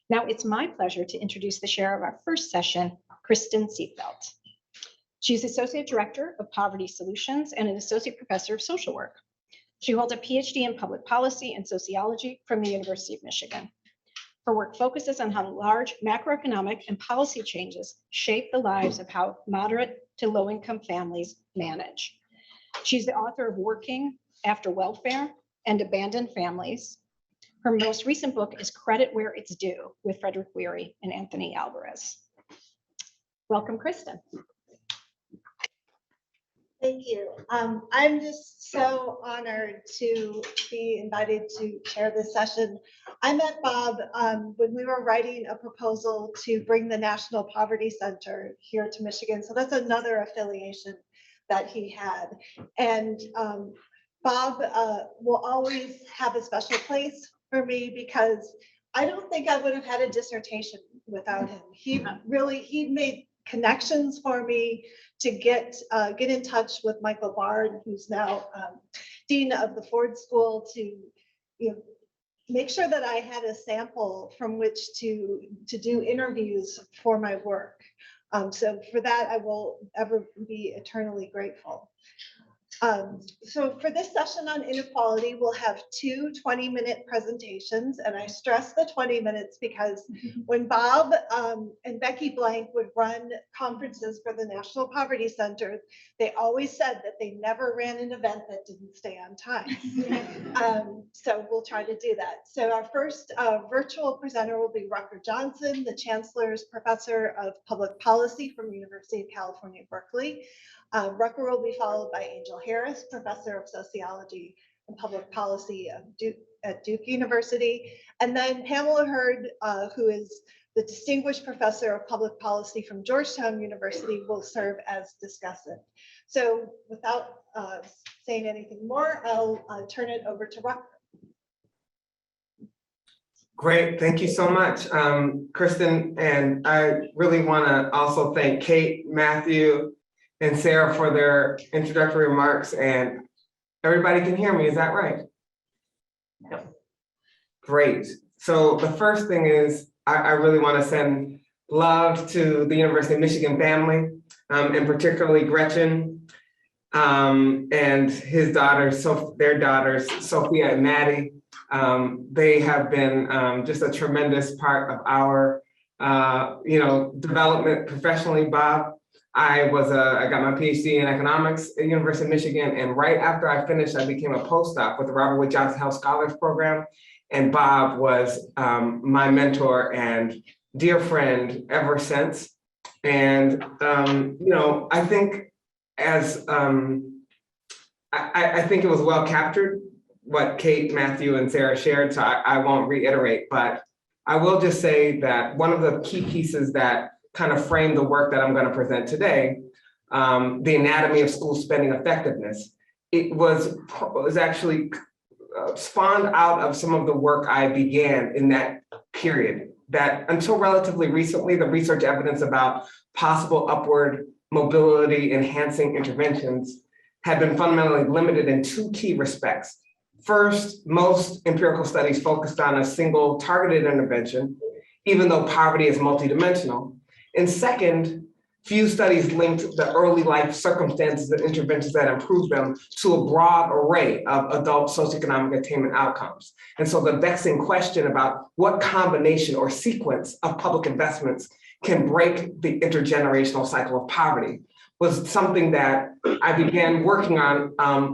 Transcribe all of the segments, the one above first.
Now it's my pleasure to introduce the chair of our first session, Kristen Seafelt. She's Associate Director of Poverty Solutions and an Associate Professor of Social Work. She holds a PhD in Public Policy and Sociology from the University of Michigan. Her work focuses on how large macroeconomic and policy changes shape the lives of how moderate to low-income families manage. She's the author of Working After Welfare and Abandoned Families. Her most recent book is Credit Where It's Due with Frederick Weary and Anthony Alvarez. Welcome, Kristen. Thank you. I'm just so honored to be invited to chair this session. I met Bob when we were writing a proposal to bring the National Poverty Center here to Michigan. So that's another affiliation that he had. And Bob will always have a special place for me because I don't think I would have had a dissertation without him. He made connections for me to get in touch with Michael Bard, who's now Dean of the Ford School, to make sure that I had a sample from which to do interviews for my work. So for that, I will ever be eternally grateful. So for this session on inequality, we'll have two 20-minute presentations, and I stress the 20 minutes because when Bob and Becky Blank would run conferences for the National Poverty Center, they always said that they never ran an event that didn't stay on time. So we'll try to do that. So our first virtual presenter will be Rucker Johnson, the Chancellor's Professor of Public Policy from the University of California, Berkeley. Rucker will be followed by Angel Harris, Professor of Sociology and Public Policy at Duke University. And then Pamela Hurd, who is the Distinguished Professor of Public Policy from Georgetown University, will serve as discussant. So without saying anything more, I'll turn it over to Rucker. Great, thank you so much, Kristen. And I really want to also thank Kate, Matthew, and Sarah for their introductory remarks. And everybody can hear me, is that right? Yep. Great. So the first thing is I really want to send love to the University of Michigan family, and particularly Gretchen and his daughters, their daughters, Sophia and Maddie. They have been just a tremendous part of our development professionally. Bob, I got my PhD in economics at the University of Michigan, and right after I finished, I became a postdoc with the Robert Wood Johnson Health Scholars Program, and Bob was my mentor and dear friend ever since. And I think I think it was well captured what Kate, Matthew, and Sarah shared, so I won't reiterate, but I will just say that one of the key pieces that kind of frame the work that I'm going to present today, the anatomy of school spending effectiveness, it was actually spawned out of some of the work I began in that period, that until relatively recently, the research evidence about possible upward mobility enhancing interventions had been fundamentally limited in two key respects. First, most empirical studies focused on a single targeted intervention, even though poverty is multidimensional. And second, few studies linked the early life circumstances and interventions that improve them to a broad array of adult socioeconomic attainment outcomes. And so the vexing question about what combination or sequence of public investments can break the intergenerational cycle of poverty was something that I began working on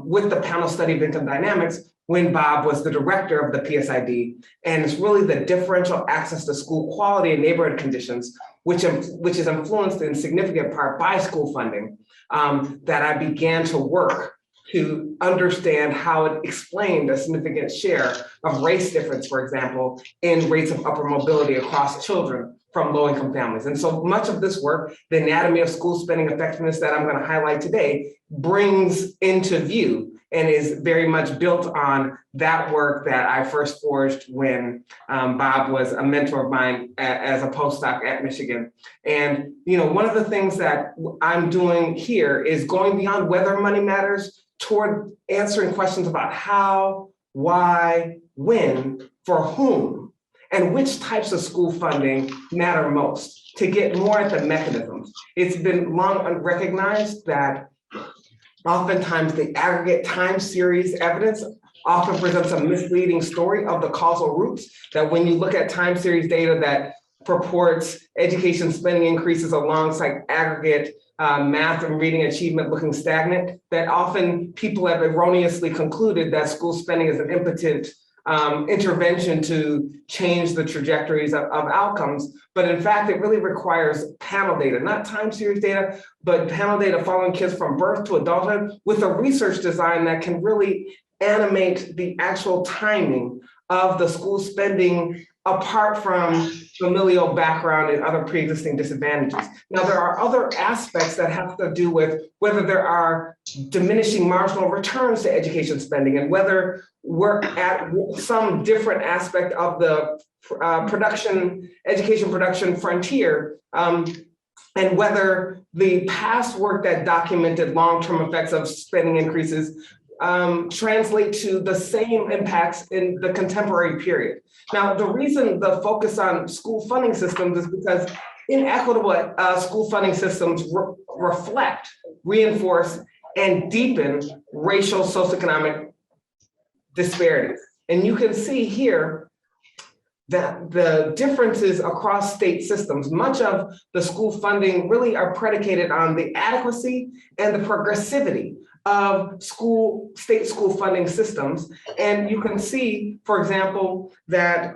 with the panel study of income dynamics when Bob was the director of the PSID. And it's really the differential access to school quality and neighborhood conditions, which is influenced in significant part by school funding, that I began to work to understand how it explained a significant share of race difference, for example, in rates of upward mobility across children from low-income families. And so much of this work, the anatomy of school spending effectiveness that I'm going to highlight today, brings into view and is very much built on that work that I first forged when Bob was a mentor of mine as a postdoc at Michigan. And one of the things that I'm doing here is going beyond whether money matters toward answering questions about how, why, when, for whom, and which types of school funding matter most to get more at the mechanisms. It's been long recognized that oftentimes the aggregate time series evidence often presents a misleading story of the causal roots, that when you look at time series data that purports education spending increases alongside aggregate math and reading achievement looking stagnant, that often people have erroneously concluded that school spending is an impotent intervention to change the trajectories of outcomes. But in fact, it really requires panel data, not time series data, but panel data following kids from birth to adulthood with a research design that can really animate the actual timing of the school spending apart from familial background and other pre-existing disadvantages. Now, there are other aspects that have to do with whether there are diminishing marginal returns to education spending and whether we're at some different aspect of the education production frontier, and whether the past work that documented long-term effects of spending increases translate to the same impacts in the contemporary period. Now, the reason the focus on school funding systems is because inequitable school funding systems reflect, reinforce, and deepen racial socioeconomic disparities. And you can see here that the differences across state systems, much of the school funding really are predicated on the adequacy and the progressivity of state school funding systems. And you can see, for example, that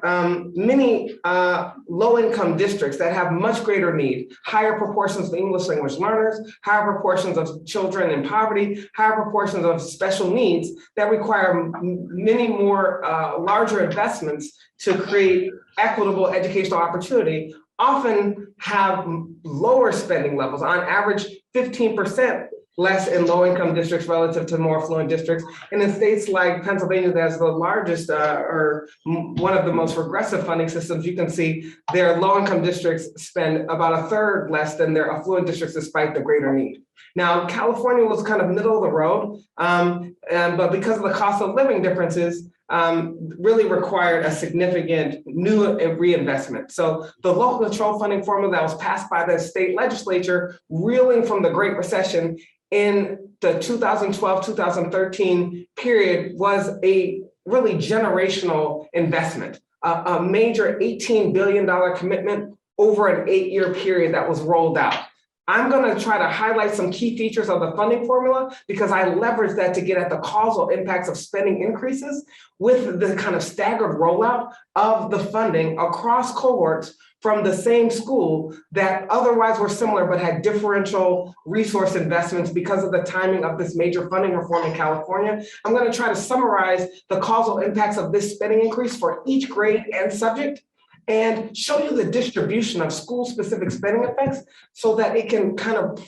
many low-income districts that have much greater need, higher proportions of English language learners, higher proportions of children in poverty, higher proportions of special needs that require many more larger investments to create equitable educational opportunity, often have lower spending levels, on average 15% less in low-income districts relative to more affluent districts. And in states like Pennsylvania, that has the largest or one of the most regressive funding systems, you can see their low-income districts spend about a third less than their affluent districts despite the greater need. Now, California was kind of middle of the road, but because of the cost of living differences, really required a significant new reinvestment. So the local control funding formula that was passed by the state legislature, reeling from the Great Recession in the 2012-2013 period, was a really generational investment, a major $18 billion commitment over an 8-year period that was rolled out. I'm going to try to highlight some key features of the funding formula because I leverage that to get at the causal impacts of spending increases with the kind of staggered rollout of the funding across cohorts from the same school that otherwise were similar but had differential resource investments because of the timing of this major funding reform in California. I'm going to try to summarize the causal impacts of this spending increase for each grade and subject, and show you the distribution of school-specific spending effects so that it can kind of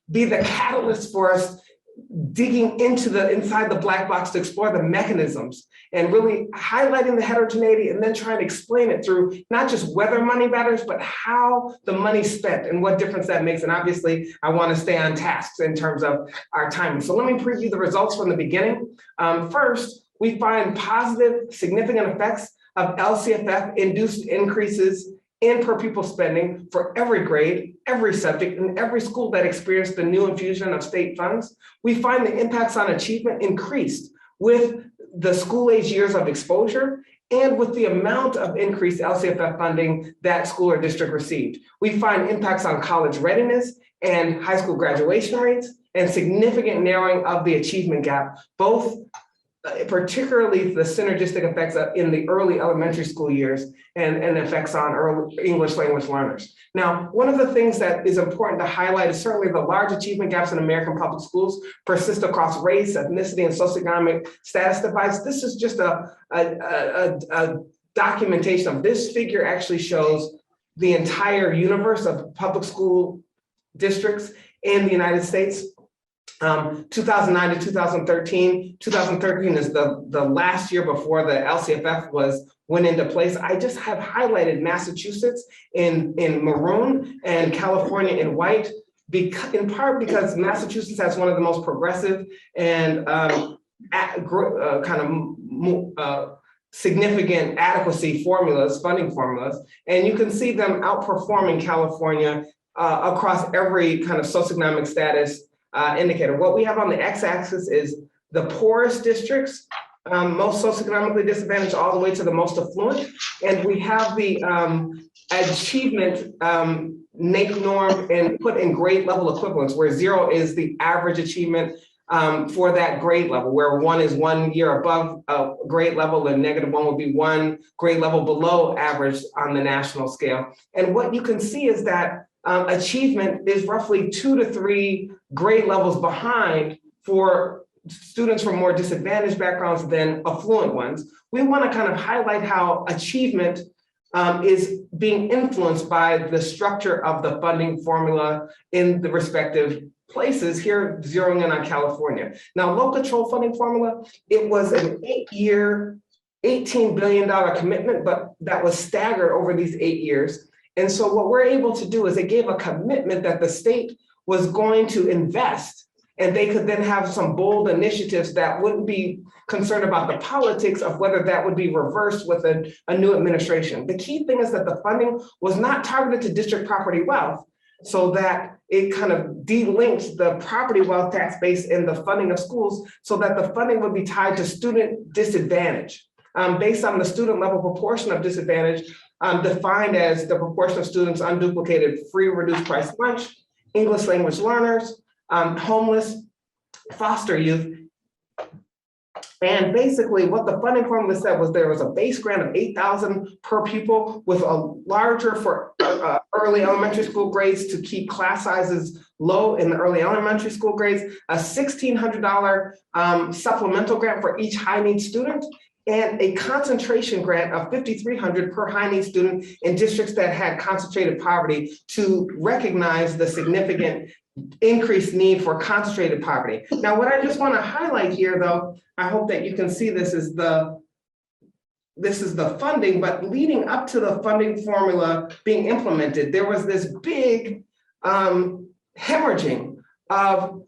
be the catalyst for us digging inside the black box to explore the mechanisms and really highlighting the heterogeneity and then trying to explain it through not just whether money matters, but how the money's spent and what difference that makes. And obviously, I want to stay on task in terms of our timing. So let me preview the results from the beginning. First, we find positive, significant effects of LCFF induced increases in per pupil spending for every grade, every subject, and every school that experienced the new infusion of state funds. We find the impacts on achievement increased with the school age years of exposure and with the amount of increased LCFF funding that school or district received. We find impacts on college readiness and high school graduation rates and significant narrowing of the achievement gap, both particularly the synergistic effects in the early elementary school years and effects on early English language learners. Now, one of the things that is important to highlight is certainly the large achievement gaps in American public schools persist across race, ethnicity, and socioeconomic status divides. This is just a documentation of this figure actually shows the entire universe of public school districts in the United States. 2009 to 2013. 2013 is the last year before the LCFF went into place. I just have highlighted Massachusetts in maroon and California in white, in part because Massachusetts has one of the most progressive and significant adequacy formulas, funding formulas, and you can see them outperforming California across every kind of socioeconomic status indicator. What we have on the x-axis is the poorest districts, most socioeconomically disadvantaged, all the way to the most affluent, and we have the achievement NAEP norm and put in grade level equivalence, where 0 is the average achievement for that grade level, where 1 is 1 year above grade level and -1 would be 1 grade level below average on the national scale. And what you can see is that achievement is roughly 2 to 3 grade levels behind for students from more disadvantaged backgrounds than affluent ones. We want to kind of highlight how achievement is being influenced by the structure of the funding formula in the respective places, here zeroing in on California. Now, low control funding formula, it was an 8-year, $18 billion commitment, but that was staggered over these 8 years. And so what we're able to do is it gave a commitment that the state was going to invest, and they could then have some bold initiatives that wouldn't be concerned about the politics of whether that would be reversed with a new administration. The key thing is that the funding was not targeted to district property wealth, so that it kind of delinked the property wealth tax base in the funding of schools, so that the funding would be tied to student disadvantage, based on the student level proportion of disadvantage, defined as the proportion of students unduplicated free or reduced price lunch, English language learners, homeless, foster youth. And basically what the funding formula said was there was a base grant of $8,000 per pupil, with a larger for early elementary school grades to keep class sizes low in the early elementary school grades, a $1,600 supplemental grant for each high needs student, and a concentration grant of $5,300 per high needs student in districts that had concentrated poverty, to recognize the significant increased need for concentrated poverty. Now, what I just want to highlight here, though, I hope that you can see this is the funding, but leading up to the funding formula being implemented, there was this big hemorrhaging of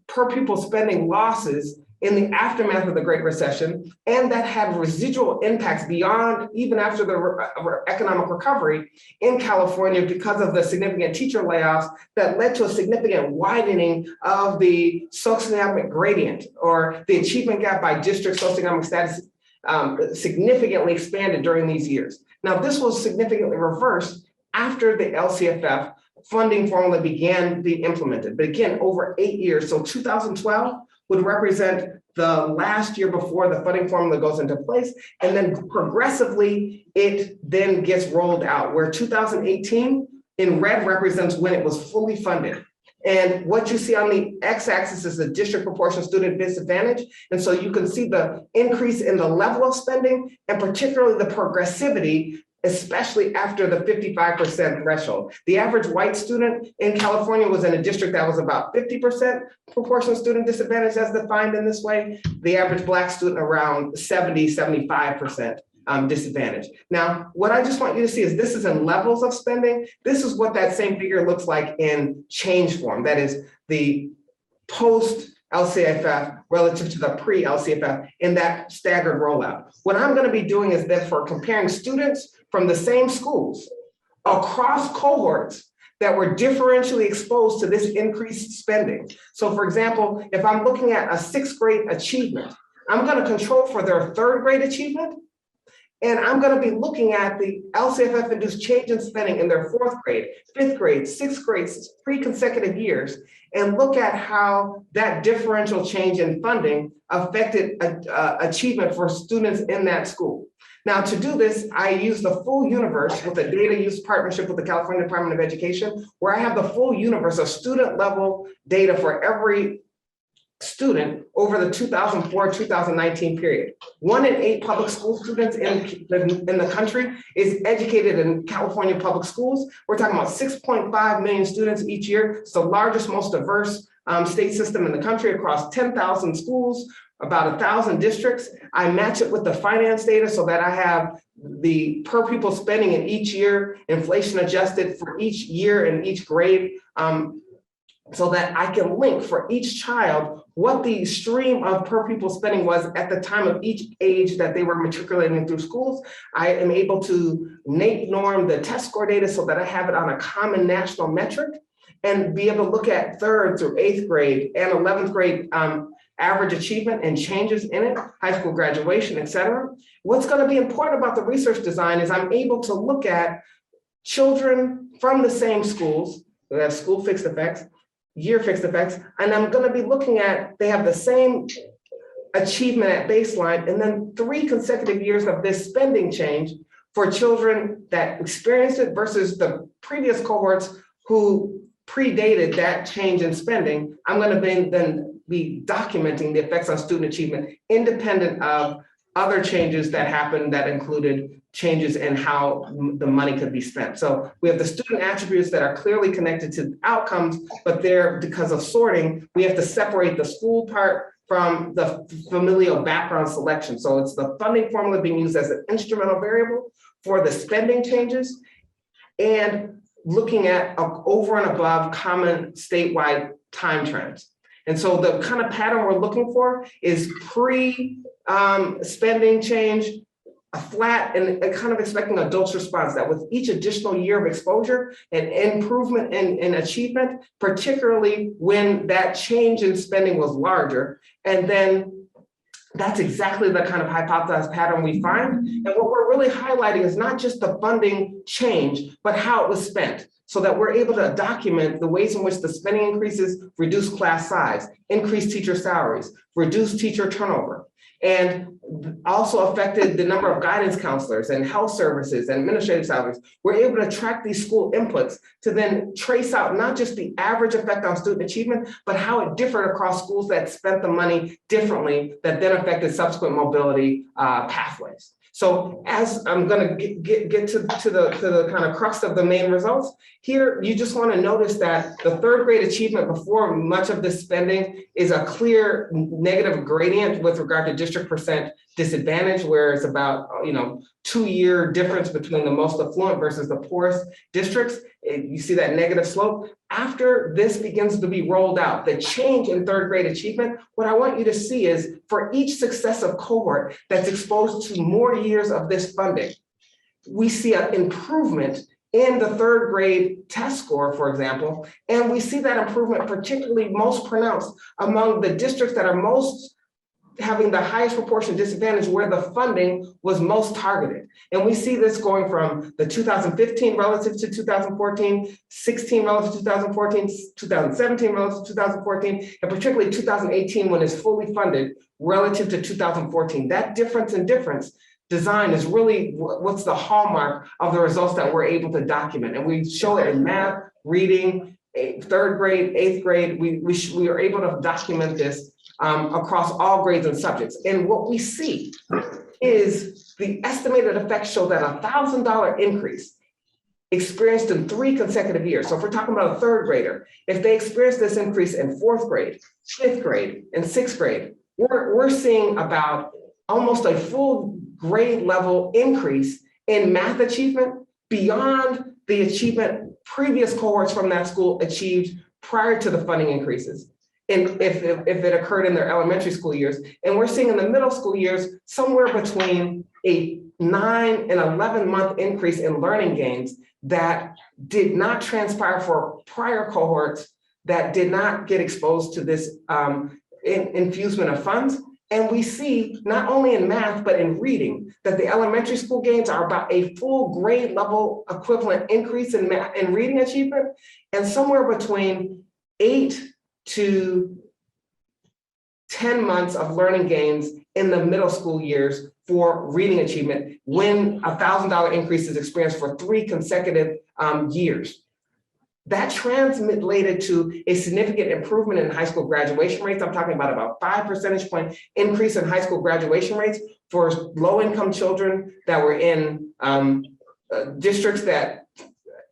per pupil spending losses in the aftermath of the Great Recession, and that had residual impacts beyond even after the economic recovery in California because of the significant teacher layoffs that led to a significant widening of the socioeconomic gradient, or the achievement gap by district socioeconomic status significantly expanded during these years. Now, this was significantly reversed after the LCFF funding formula began being implemented, but again, over 8 years. So 2012 would represent the last year before the funding formula goes into place, and then progressively it then gets rolled out, where 2018 in red represents when it was fully funded. And what you see on the x-axis is the district proportion student disadvantage. And so you can see the increase in the level of spending, and particularly the progressivity, especially after the 55% threshold. The average white student in California was in a district that was about 50% proportional student disadvantage as defined in this way. The average Black student around 75% disadvantage. Now, what I just want you to see is this is in levels of spending. This is what that same figure looks like in change form. That is the post LCFF relative to the pre-LCFF in that staggered rollout. What I'm going to be doing is therefore comparing students from the same schools across cohorts that were differentially exposed to this increased spending. So for example, if I'm looking at a 6th grade achievement, I'm going to control for their 3rd grade achievement, and I'm going to be looking at the LCFF induced change in spending in their 4th grade, 5th grade, 6th grade, 3 consecutive years, and look at how that differential change in funding affected achievement for students in that school. Now, to do this, I use the full universe with a data use partnership with the California Department of Education, where I have the full universe of student level data for every student over the 2004-2019 period. 1 in 8 public school students in the country is educated in California public schools. We're talking about 6.5 million students each year. It's the largest, most diverse state system in the country across 10,000 schools, about 1,000 districts. I match it with the finance data so that I have the per pupil spending in each year, inflation adjusted for each year and each grade so that I can link for each child what the stream of per pupil spending was at the time of each age that they were matriculating through schools. I am able to norm the test score data so that I have it on a common national metric and be able to look at 3rd through 8th grade and 11th grade average achievement and changes in it, high school graduation, et cetera. What's going to be important about the research design is I'm able to look at children from the same schools, that have school fixed effects, year fixed effects, and I'm going to be looking at, they have the same achievement at baseline, and then 3 consecutive years of this spending change for children that experienced it versus the previous cohorts who predated that change in spending. I'm going to then be documenting the effects on student achievement independent of other changes that happened that included changes in how the money could be spent. So we have the student attributes that are clearly connected to outcomes, but they're, because of sorting, we have to separate the school part from the familial background selection. So it's the funding formula being used as an instrumental variable for the spending changes and looking at over and above common statewide time trends. And so the kind of pattern we're looking for is pre-spending change, a flat, and kind of expecting a dose response that with each additional year of exposure and improvement in achievement, particularly when that change in spending was larger. And then that's exactly the kind of hypothesized pattern we find. And what we're really highlighting is not just the funding change, but how it was spent, so that we're able to document the ways in which the spending increases reduce class size, increase teacher salaries, reduce teacher turnover, and also affected the number of guidance counselors and health services and administrative salaries. We're able to track these school inputs to then trace out not just the average effect on student achievement, but how it differed across schools that spent the money differently that then affected subsequent mobility pathways. So as I'm going to get to the kind of crux of the main results, here you just want to notice that the 3rd grade achievement before much of this spending is a clear negative gradient with regard to district percent disadvantage, where it's about 2-year difference between the most affluent versus the poorest districts. You see that negative slope. After this begins to be rolled out, the change in 3rd grade achievement, what I want you to see is for each successive cohort that's exposed to more years of this funding, we see an improvement in the 3rd grade test score, for example, and we see that improvement particularly most pronounced among the districts that are most having the highest proportion disadvantage, where the funding was most targeted. And we see this going from the 2015 relative to 2014, 16 relative to 2014, 2017 relative to 2014, and particularly 2018 when it's fully funded relative to 2014. That difference in design is really what's the hallmark of the results that we're able to document. And we show it in math, reading, 3rd grade, 8th grade. We are able to document this across all grades and subjects. And what we see is the estimated effects show that a $1,000 increase experienced in 3 consecutive years. So if we're talking about a 3rd grader, if they experience this increase in 4th grade, 5th grade, and 6th grade, we're seeing about almost a full grade level increase in math achievement beyond the achievement previous cohorts from that school achieved prior to the funding increases. And if it occurred in their elementary school years. And we're seeing in the middle school years, somewhere between a 9 and 11-month increase in learning gains that did not transpire for prior cohorts that did not get exposed to this infusement of funds. And we see not only in math, but in reading, that the elementary school gains are about a full grade level equivalent increase in math and reading achievement, and somewhere between 8 to 10 months of learning gains in the middle school years for reading achievement when a $1,000 increase is experienced for 3 consecutive years. That translated to a significant improvement in high school graduation rates. I'm talking about 5 percentage point increase in high school graduation rates for low-income children that were in districts that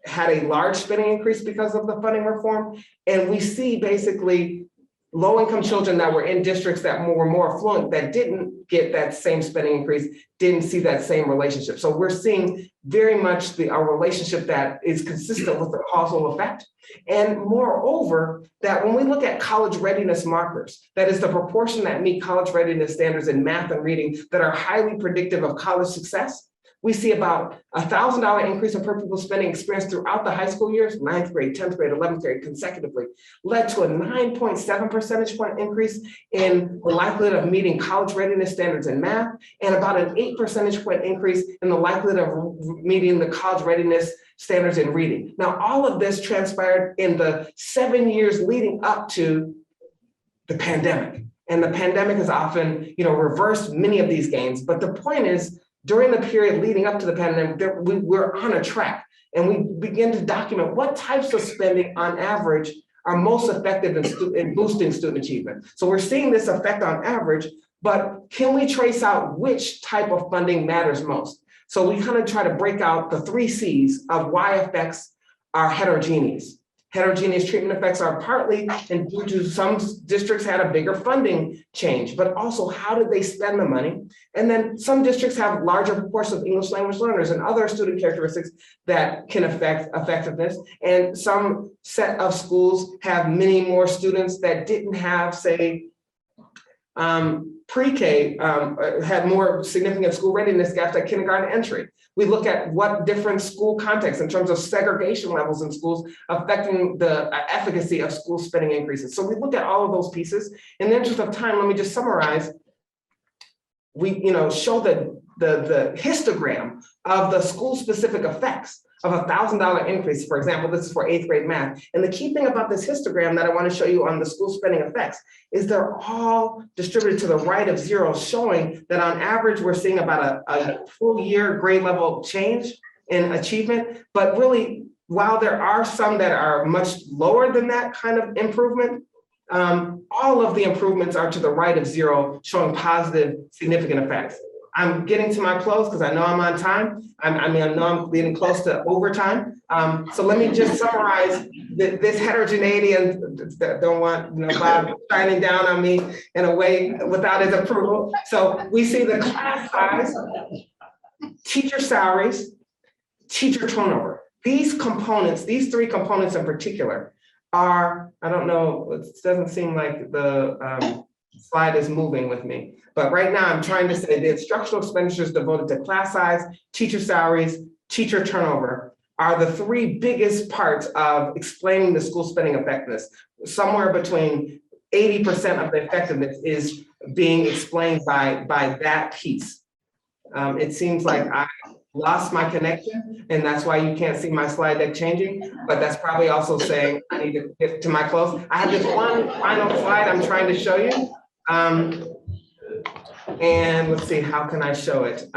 had a large spending increase because of the funding reform. And we see basically low-income children that were in districts that were more affluent that didn't get that same spending increase, didn't see that same relationship. So we're seeing very much a relationship that is consistent with the causal effect. And moreover, that when we look at college readiness markers, that is the proportion that meet college readiness standards in math and reading that are highly predictive of college success, we see about $1,000 increase in per pupil spending experienced throughout the high school years, 9th grade, 10th grade, 11th grade consecutively, led to a 9.7 percentage point increase in the likelihood of meeting college readiness standards in math, and about an 8 percentage point increase in the likelihood of meeting the college readiness standards in reading. Now, all of this transpired in the 7 years leading up to the pandemic. And the pandemic has often, reversed many of these gains. But the point is, during the period leading up to the pandemic, we're on a track, and we begin to document what types of spending on average are most effective in boosting student achievement. So we're seeing this effect on average, but can we trace out which type of funding matters most? So we kind of try to break out the 3 C's of why effects are heterogeneous. Heterogeneous treatment effects are partly due to some districts had a bigger funding change, but also how did they spend the money? And then some districts have larger proportions of English language learners and other student characteristics that can affect effectiveness. And some set of schools have many more students that didn't have, say, pre-K, had more significant school readiness gaps at kindergarten entry. We look at what different school contexts in terms of segregation levels in schools affecting the efficacy of school spending increases. So we look at all of those pieces. In the interest of time, let me just summarize. We show the histogram of the school-specific effects of $1,000 increase. For example, this is for 8th grade math. And the key thing about this histogram that I want to show you on the school spending effects is they're all distributed to the right of 0, showing that on average, we're seeing about a full year grade level change in achievement. But really, while there are some that are much lower than that kind of improvement, all of the improvements are to the right of 0, showing positive, significant effects. I'm getting to my close because I know I'm on time. I know I'm getting close to overtime. So let me just summarize this heterogeneity, and don't want Bob shining down on me in a way without his approval. So we see the class size, teacher salaries, teacher turnover. These components, these 3 components in particular, are, I don't know, it doesn't seem like the slide is moving with me. But right now I'm trying to say the instructional expenditures devoted to class size, teacher salaries, teacher turnover are the 3 biggest parts of explaining the school spending effectiveness. Somewhere between 80% of the effectiveness is being explained by that piece. It seems like I lost my connection, and that's why you can't see my slide deck changing, but that's probably also saying I need to get to my close. I have this one final slide I'm trying to show you. And let's see, how can I show it?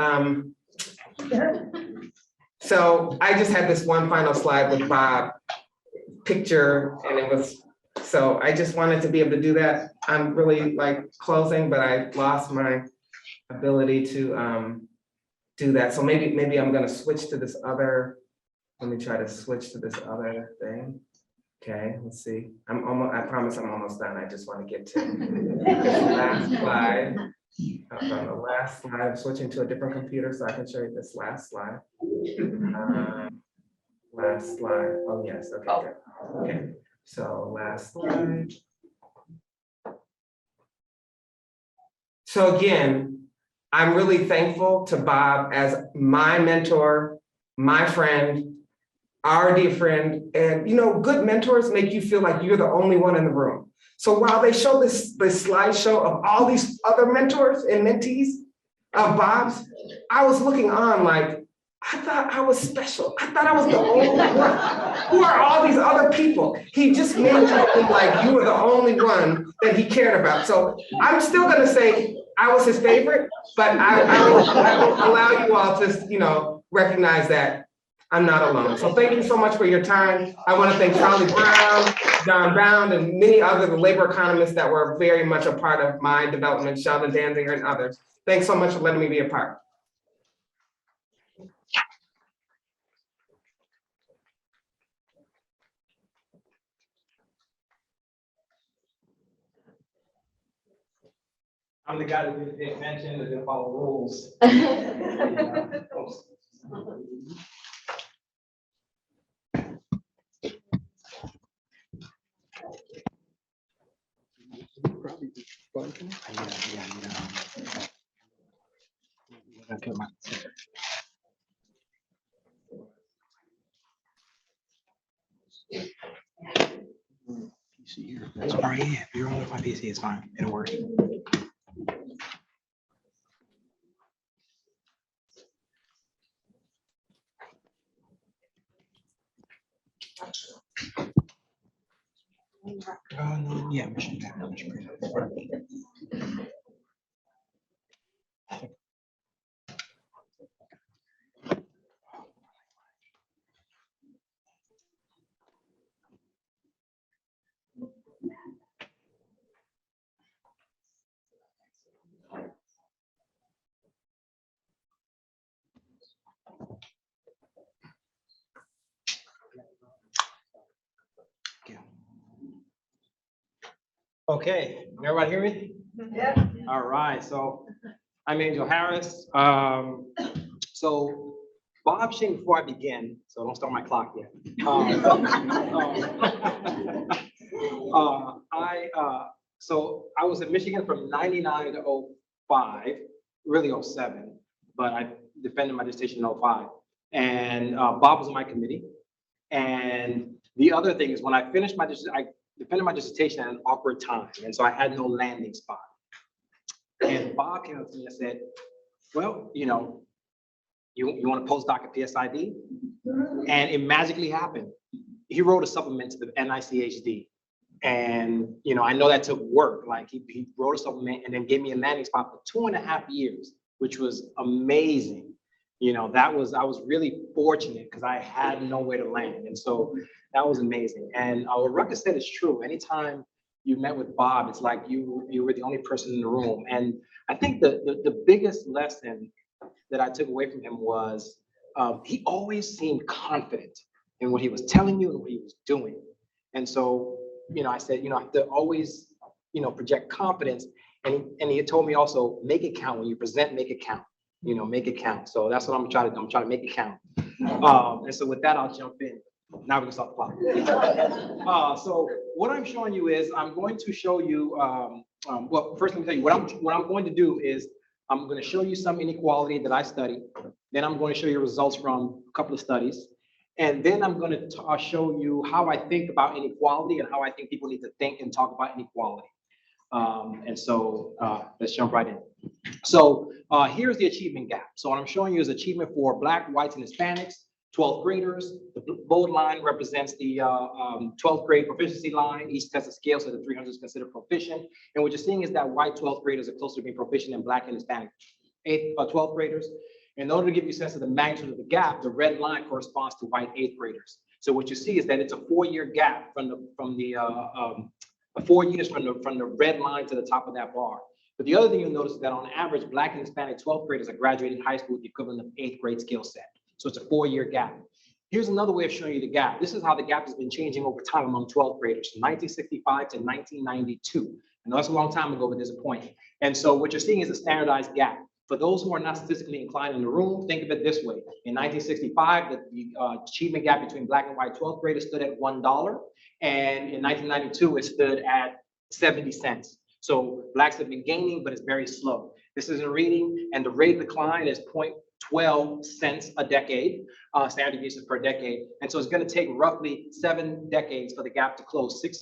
So I just had this one final slide with Bob picture, and it was, so I just wanted to be able to do that. I'm really closing, but I lost my ability to do that. So maybe I'm gonna switch to this other, let me try to switch to this other thing. Okay, let's see. I promise I'm almost done. I just want to get to this last slide. On the last slide, I'm switching to a different computer so I can show you this last slide. Last slide. Oh, yes. Okay, good. Okay, so last slide. So again, I'm really thankful to Bob as my mentor, my friend, our dear friend. And good mentors make you feel like you're the only one in the room. So while they show this slideshow of all these other mentors and mentees of Bob's, I was looking on like, I thought I was special. I thought I was the only one. Who are all these other people? He just made you feel like you were the only one that he cared about. So I'm still gonna say I was his favorite, but I will allow you all to recognize that I'm not alone. So thank you so much for your time. I want to thank Charlie Brown, John Brown, and many other labor economists that were very much a part of my development, Sheldon Danziger and others. Thanks so much for letting me be a part. I'm the guy that didn't pay attention, that didn't follow rules. That's all right. Yeah, if you're on my PC, it's fine. It'll work. No, yeah, we should have that much. Okay, can everybody hear me? Yeah. All right, so I'm Angel Harris. So Bob Shing, before I begin, so don't start my clock yet. So I was in Michigan from 99 to 05, really 07, but I defended my dissertation in 05. And Bob was on my committee. And the other thing is when I finished my I defended my dissertation at an awkward time. And so I had no landing spot. And Bob came up to me and said, well, you know, you want a postdoc at PSID? And it magically happened. He wrote a supplement to the NICHD. And, you know, I know that took work. Like he wrote a supplement and then gave me a landing spot for 2.5 years, which was amazing. You know, I was really fortunate because I had nowhere to land. And so that was amazing. And what Rucker said is true. Anytime you met with Bob, it's like you were the only person in the room. And I think the biggest lesson that I took away from him was he always seemed confident in what he was telling you and what he was doing. And so, you know, I said, you know, I have to always, you know, project confidence. And he had told me also, make it count. When you present, make it count. You know, make it count. So that's what I'm trying to do. I'm trying to make it count. And so with that, I'll jump in. Now we can start the clock. So what I'm showing you is I'm going to show you, well, first let me tell you what I'm going to do is I'm going to show you some inequality that I studied. Then I'm going to show you results from a couple of studies. And then I'm going to show you how I think about inequality and how I think people need to think and talk about inequality. And so let's jump right in. So here's the achievement gap. So what I'm showing you is achievement for Black, whites, and Hispanics, 12th graders. The bold line represents the 12th grade proficiency line. Each test a scale, so the 300 is considered proficient. And what you're seeing is that white 12th graders are closer to being proficient than Black and Hispanic 12th graders. In order to give you a sense of the magnitude of the gap, the red line corresponds to white 8th graders. So what you see is that it's a 4-year gap from the 4 years from the red line to the top of that bar. But the other thing you'll notice is that on average, Black and Hispanic 12th graders are graduating high school with the equivalent of 8th grade skill set. So it's a 4-year gap. Here's another way of showing you the gap. This is how the gap has been changing over time among 12th graders from 1965 to 1992. I know that's a long time ago, but there's a point. And so what you're seeing is a standardized gap. For those who are not statistically inclined in the room, think of it this way. In 1965, the achievement gap between Black and white 12th graders stood at $1. And in 1992, it stood at 70 cents. So Blacks have been gaining, but it's very slow. This is in reading, and the rate of decline is 0.12 cents a decade, standard deviations per decade. And so it's going to take roughly 7 decades for the gap to close, 6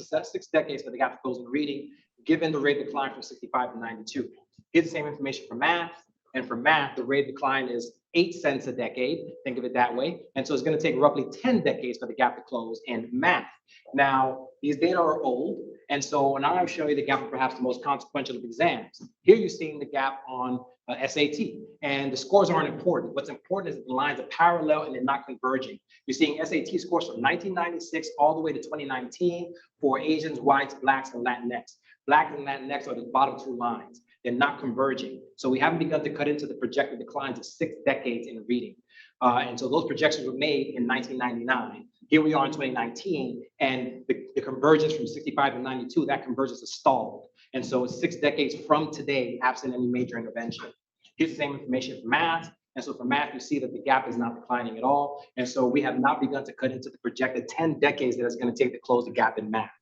decades for the gap to close in reading, given the rate of decline from 65 to 92. Here's the same information for math. And for math, the rate of decline is 8 cents a decade. Think of it that way. And so it's going to take roughly 10 decades for the gap to close in math. Now, these data are old. And so now I'm showing you the gap of perhaps the most consequential of exams. Here you're seeing the gap on SAT. And the scores aren't important. What's important is that the lines are parallel and they're not converging. You're seeing SAT scores from 1996 all the way to 2019 for Asians, whites, Blacks, and Latinx. Black and Latinx are the bottom 2 lines. They're not converging. So we haven't begun to cut into the projected declines of 6 decades in reading. And so those projections were made in 1999. Here we are in 2019, and the convergence from 65 to 92, that convergence is stalled. And so it's 6 decades from today, absent any major intervention. Here's the same information for math, And so for math, you see that the gap is not declining at all. And so we have not begun to cut into the projected 10 decades that it's going to take to close the gap in math.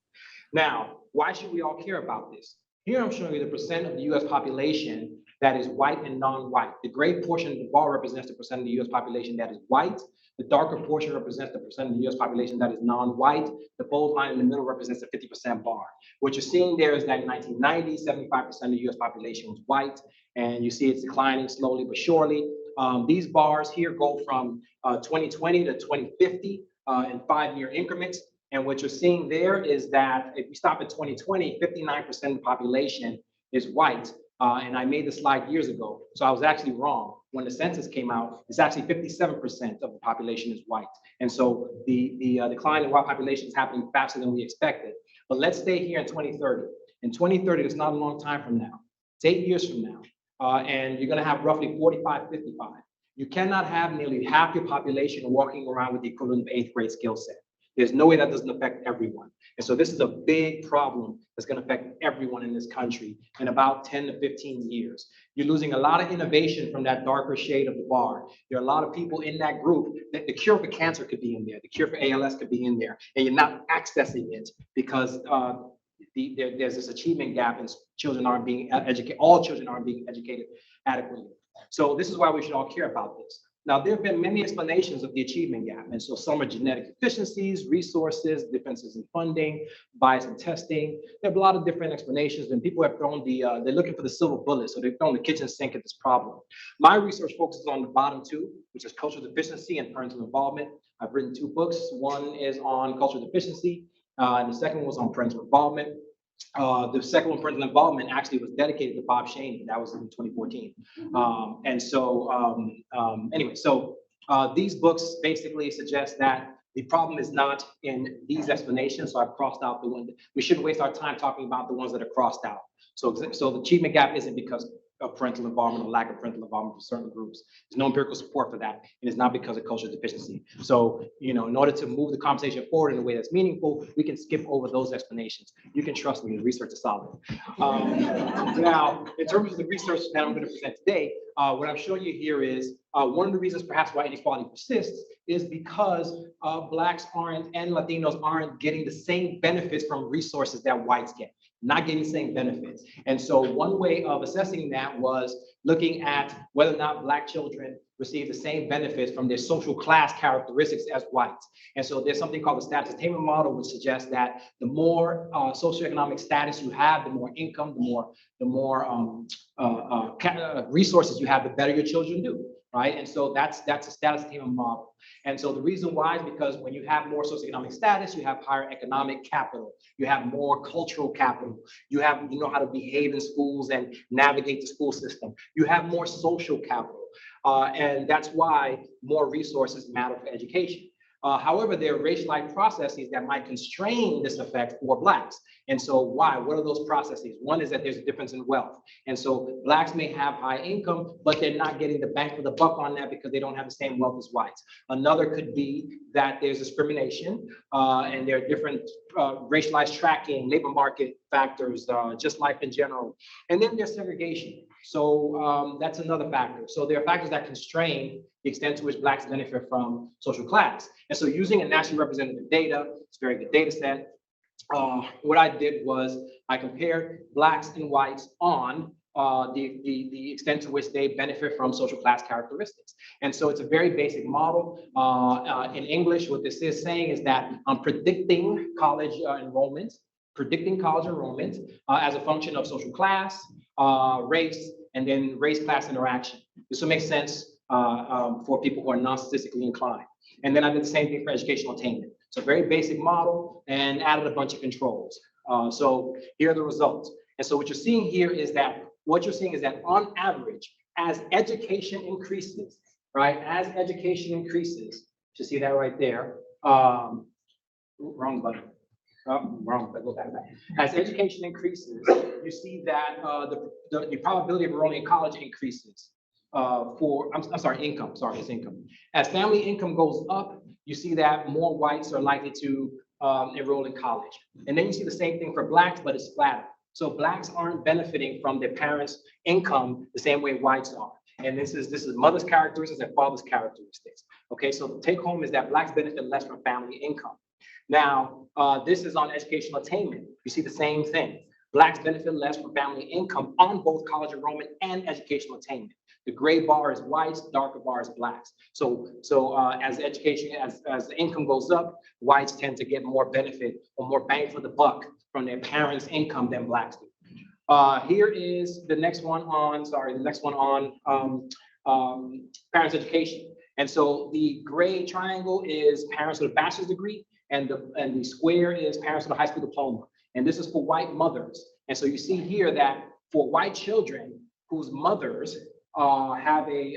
Now, why should we all care about this? Here I'm showing you the percent of the US population that is white and non-white. The gray portion of the bar represents the percent of the US population that is white. The darker portion represents the percent of the US population that is non-white. The bold line in the middle represents the 50% bar. What you're seeing there is that in 1990, 75% of the US population was white, and you see it's declining slowly but surely. These bars here go from 2020 to 2050 in 5-year increments. And what you're seeing there is that if you stop at 2020, 59% of the population is white. And I made the slide years ago, so I was actually wrong. When the census came out, it's actually 57% of the population is white. And so the decline in white population is happening faster than we expected. But let's stay here in 2030. In 2030, it's not a long time from now. It's 8 years from now. And you're gonna have roughly 45, 55. You cannot have nearly half your population walking around with the equivalent of 8th grade skill set. There's no way that doesn't affect everyone. And so this is a big problem that's going to affect everyone in this country in about 10 to 15 years. You're losing a lot of innovation from that darker shade of the bar. There are a lot of people in that group that the cure for cancer could be in there. The cure for ALS could be in there, and you're not accessing it because there's this achievement gap and children aren't being educated. All children aren't being educated adequately. So this is why we should all care about this. Now, there have been many explanations of the achievement gap. And so some are genetic deficiencies, resources, differences in funding, bias in testing. There are a lot of different explanations, and people have thrown they're looking for the silver bullet. So they've thrown the kitchen sink at this problem. My research focuses on the bottom two, which is cultural deficiency and parental involvement. I've written 2 books. One is on cultural deficiency, and the second one was on parental involvement. The second one, parental involvement, actually was dedicated to Bob Schoeni. That was in 2014. Anyway, these books basically suggest that the problem is not in these explanations. So I've crossed out the one. We shouldn't waste our time talking about the ones that are crossed out. So the achievement gap isn't because of parental involvement or lack of parental involvement for certain groups. There's no empirical support for that. And it's not because of cultural deficiency. So, in order to move the conversation forward in a way that's meaningful, we can skip over those explanations. You can trust me, the research is solid. Now, in terms of the research that I'm going to present today, what I'm showing you here is one of the reasons perhaps why inequality persists is because Blacks and Latinos aren't getting the same benefits from resources that whites get. Not getting the same benefits. And so one way of assessing that was looking at whether or not Black children receive the same benefits from their social class characteristics as whites. And so there's something called the status attainment model, which suggests that the more socioeconomic status you have, the more income, the more resources you have, the better your children do. Right? And so that's a status attainment model. And so the reason why is because when you have more socioeconomic status, you have higher economic capital, you have more cultural capital, you know how to behave in schools and navigate the school system, you have more social capital. And that's why more resources matter for education. However, there are racialized processes that might constrain this effect for Blacks. And so why? What are those processes? One is that there's a difference in wealth. And so Blacks may have high income, but they're not getting the bang for the buck on that because they don't have the same wealth as whites. Another could be that there's discrimination and there are different racialized tracking, labor market factors, just life in general. And then there's segregation. So that's another factor. So there are factors that constrain the extent to which Blacks benefit from social class. And so using a nationally representative data, it's a very good data set. What I did was I compared Blacks and whites on the extent to which they benefit from social class characteristics. And so it's a very basic model. In English, what this is saying is that I'm predicting college enrollment as a function of social class, race, and then race-class interaction. This will make sense for people who are non-statistically inclined. And then I did the same thing for educational attainment. So very basic model and added a bunch of controls. So here are the results. And so what you're seeing here is that on average, as education increases, right? As education increases, you see that right there. Wrong button. Wrong, but go back. As education increases, you see that the probability of enrolling in college increases. Income. Sorry, it's income. As family income goes up, you see that more whites are likely to enroll in college. And then you see the same thing for Blacks, but it's flatter. So Blacks aren't benefiting from their parents' income the same way whites are. And this is mother's characteristics and father's characteristics. Okay, so the take home is that Blacks benefit less from family income. Now, this is on educational attainment. You see the same thing. Blacks benefit less from family income on both college enrollment and educational attainment. The gray bar is whites, darker bar is Blacks. So as the income goes up, whites tend to get more benefit or more bang for the buck from their parents' income than Blacks do. Here is the next one on, parents' education. And so the gray triangle is parents with a bachelor's degree, and the square is parents with a high school diploma. And this is for white mothers. And so you see here that for white children whose mothers have a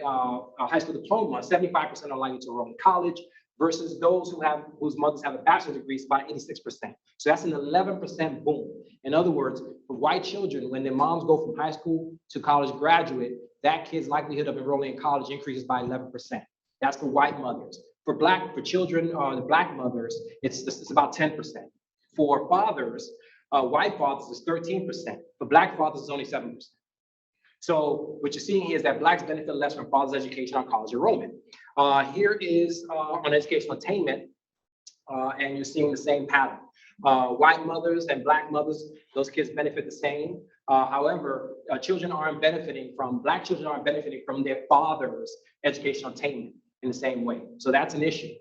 high school diploma, 75% are likely to enroll in college, versus those whose mothers have a bachelor's degree, is about 86%. So that's an 11% boom. In other words, for white children, when their moms go from high school to college graduate, that kid's likelihood of enrolling in college increases by 11%. That's for white mothers. For children, the Black mothers, it's about 10%. For fathers, white fathers is 13%. For Black fathers, it's only 7%. So what you're seeing here is that Blacks benefit less from father's education on college enrollment. Here is on educational attainment, and you're seeing the same pattern. White mothers and Black mothers, those kids benefit the same. However, Black children aren't benefiting from their father's educational attainment in the same way. So that's an issue.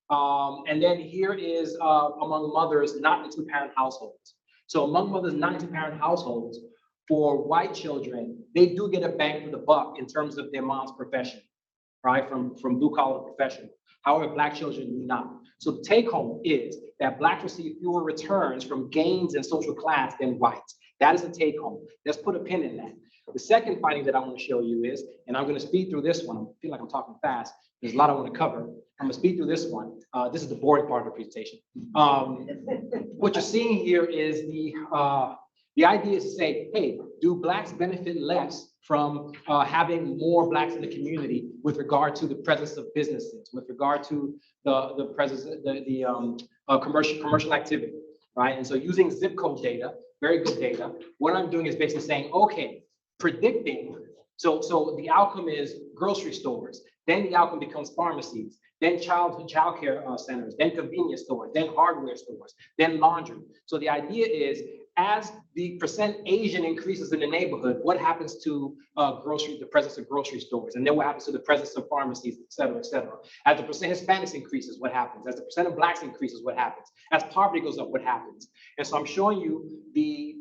And then here is among mothers not in two-parent households. So among mothers not in two-parent households, for white children, they do get a bang for the buck in terms of their mom's profession, right? From blue-collar profession. However, Black children do not. So the take-home is that Blacks receive fewer returns from gains in social class than whites. That is the take-home. Let's put a pin in that. The second finding that I want to show you is, and I'm going to speed through this one. I feel like I'm talking fast. There's a lot I want to cover. I'm going to speed through this one. This is the boring part of the presentation. What you're seeing here is the idea is to say, hey, do Blacks benefit less from having more Blacks in the community with regard to the presence of businesses, with regard to the presence, commercial activity, right? And so using zip code data, very good data, what I'm doing is basically saying, okay, predicting, so the outcome is grocery stores, then the outcome becomes pharmacies, then child care centers, then convenience stores, then hardware stores, then laundry. So the idea is, as the percent Asian increases in the neighborhood, what happens to the presence of grocery stores? And then what happens to the presence of pharmacies, et cetera, et cetera. As the percent Hispanics increases, what happens? As the percent of Blacks increases, what happens? As poverty goes up, what happens? And so I'm showing you the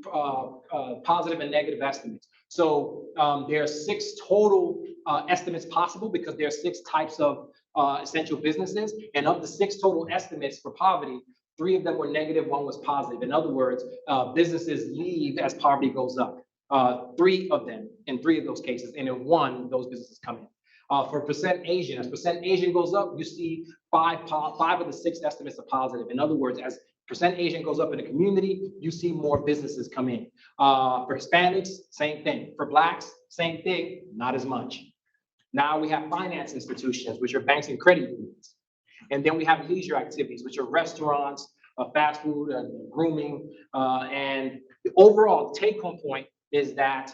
positive and negative estimates. So there are 6 total estimates possible because there are 6 types of essential businesses. And of the 6 total estimates for poverty, 3 of them were negative, 1 was positive. In other words, businesses leave as poverty goes up. 3 of them, in 3 of those cases, and in 1, those businesses come in. For percent Asian, as percent Asian goes up, you see 5 of the 6 estimates are positive. In other words, as percent Asian goes up in the community, you see more businesses come in. For Hispanics, same thing. For Blacks, same thing, not as much. Now we have finance institutions, which are banks and credit unions. And then we have leisure activities, which are restaurants, fast food, grooming. And the overall take-home point is that,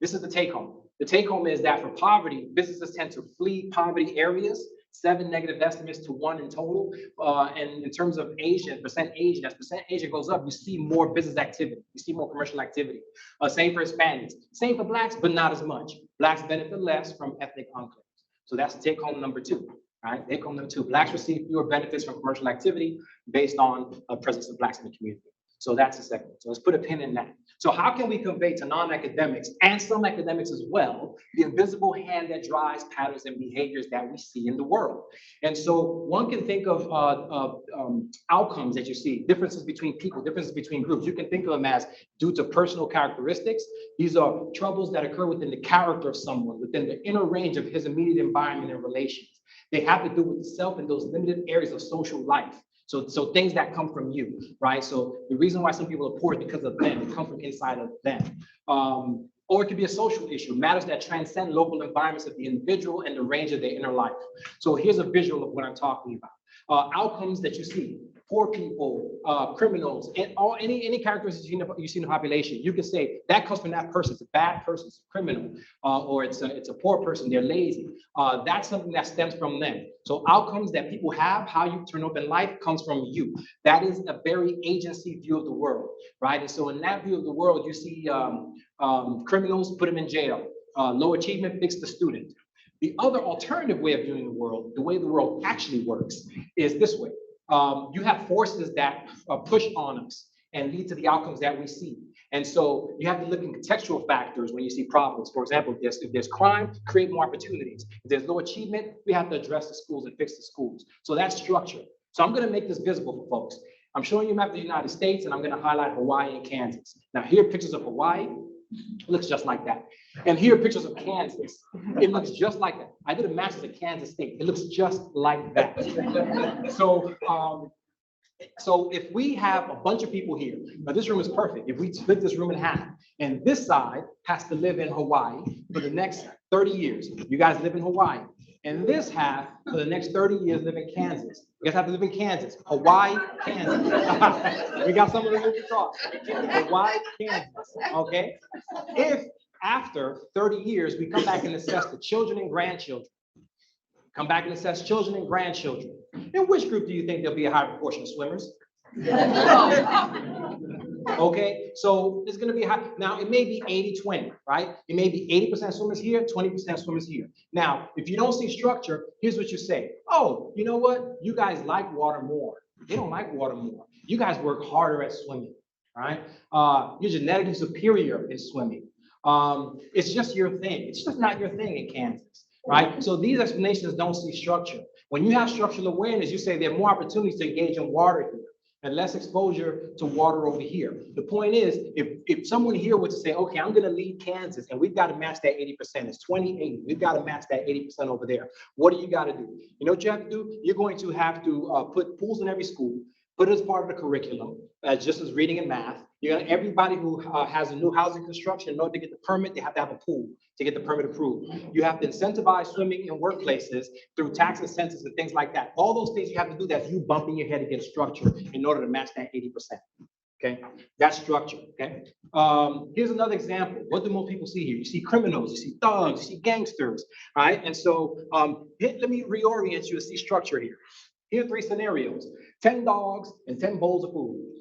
this is the take-home. The take-home is that for poverty, businesses tend to flee poverty areas, 7 negative estimates to 1 in total. And in terms of Asian, percent Asian, as percent Asian goes up, you see more business activity. You see more commercial activity. Same for Hispanics. Same for Blacks, but not as much. Blacks benefit less from ethnic enclaves. So that's take-home number 2. Right? Take home number 2. Blacks receive fewer benefits from commercial activity based on the presence of Blacks in the community. So that's the second. So let's put a pin in that. So how can we convey to non-academics and some academics as well the invisible hand that drives patterns and behaviors that we see in the world? And so one can think of outcomes that you see, differences between people, differences between groups. You can think of them as due to personal characteristics. These are troubles that occur within the character of someone, within the inner range of his immediate environment and relations. They have to do with the self and those limited areas of social life. So things that come from you, right? So the reason why some people are poor is because of them. It comes from inside of them. Or it could be a social issue, matters that transcend local environments of the individual and the range of their inner life. So here's a visual of what I'm talking about. Outcomes that you see. poor people, criminals, and any characteristics you see in the population, you can say that comes from that person. It's a bad person, it's a criminal, or it's a poor person, they're lazy. That's something that stems from them. So outcomes that people have, how you turn up in life, comes from you. That is a very agency view of the world, right? And so in that view of the world, you see criminals, put them in jail. Low achievement, fix the student. The other alternative way of viewing the world, the way the world actually works, is this way. You have forces that push on us and lead to the outcomes that we see. And so you have to look at contextual factors when you see problems. For example, if there's crime, create more opportunities. If there's low achievement, we have to address the schools and fix the schools. So that's structure. So I'm going to make this visible for folks. I'm showing you a map of the United States, and I'm going to highlight Hawaii and Kansas. Now, here are pictures of Hawaii. It looks just like that. And here are pictures of Kansas. It looks just like that. I did a master's at Kansas State. It looks just like that. So if we have a bunch of people here, now this room is perfect. If we split this room in half, and this side has to live in Hawaii for the next 30 years. You guys live in Hawaii. And this half, for the next 30 years, live in Kansas. You guys have to live in Kansas. Hawaii, Kansas. We got some of them to talk. Hawaii, Kansas, okay? If after 30 years, we come back and assess the children and grandchildren, come back and assess children and grandchildren, in which group do you think there'll be a high proportion of swimmers? Okay, so it's going to be high. Now, it may be 80-20, right? It may be 80% swimmers here, 20% swimmers here. Now, if you don't see structure, here's what you say. Oh, you know what? You guys like water more. They don't like water more. You guys work harder at swimming, right? You're genetically superior in swimming. It's just your thing. It's just not your thing in Kansas, right? So these explanations don't see structure. When you have structural awareness, you say there are more opportunities to engage in water here and less exposure to water over here. The point is, if someone here were to say, okay, I'm gonna lead Kansas and we've got to match that 80%, it's 20-80, we've got to match that 80% over there. What do you got to do? You know what you have to do? You're going to have to put pools in every school, put it as part of the curriculum, just as reading and math. You're gonna, everybody who has a new housing construction, in order to get the permit, they have to have a pool to get the permit approved. You have to incentivize swimming in workplaces through tax incentives and things like that. All those things you have to do, that's you bumping your head against structure in order to match that 80%. Okay, that's structure. Okay, here's another example. What do most people see here? You see criminals, you see thugs, you see gangsters, right? And so let me reorient you to see structure here. Here are 3 scenarios: 10 dogs and 10 bowls of food.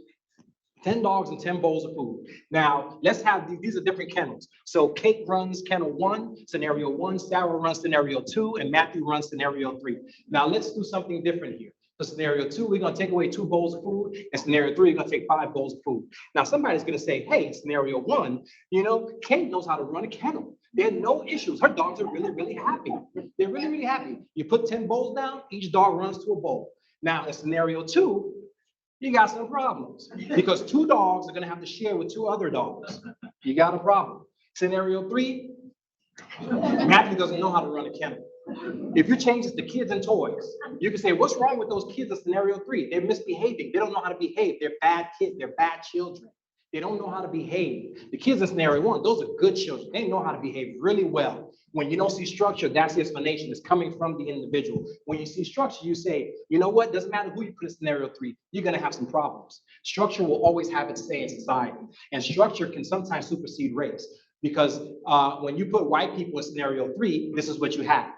10 dogs and 10 bowls of food. Now, let's have these are different kennels. So Kate runs kennel 1, scenario 1, Sarah runs scenario 2, and Matthew runs scenario 3. Now, let's do something different here. For scenario 2, we're gonna take away 2 bowls of food, and scenario 3, we're gonna take 5 bowls of food. Now, somebody's gonna say, hey, scenario 1, you know, Kate knows how to run a kennel. There are no issues. Her dogs are really, really happy. They're really, really happy. You put 10 bowls down, each dog runs to a bowl. Now, in scenario 2, you got some problems because 2 dogs are going to have to share with 2 other dogs. You got a problem. Scenario 3, Matthew doesn't know how to run a kennel. If you change it to kids and toys, you can say, what's wrong with those kids in scenario 3? They're misbehaving. They don't know how to behave. They're bad kids. They're bad children. They don't know how to behave. The kids in scenario 1, those are good children. They know how to behave really well. When you don't see structure, that's the explanation. It's coming from the individual. When you see structure, you say, you know what? Doesn't matter who you put in scenario 3, you're going to have some problems. Structure will always have its say in society. And structure can sometimes supersede race because when you put white people in scenario 3, this is what you have.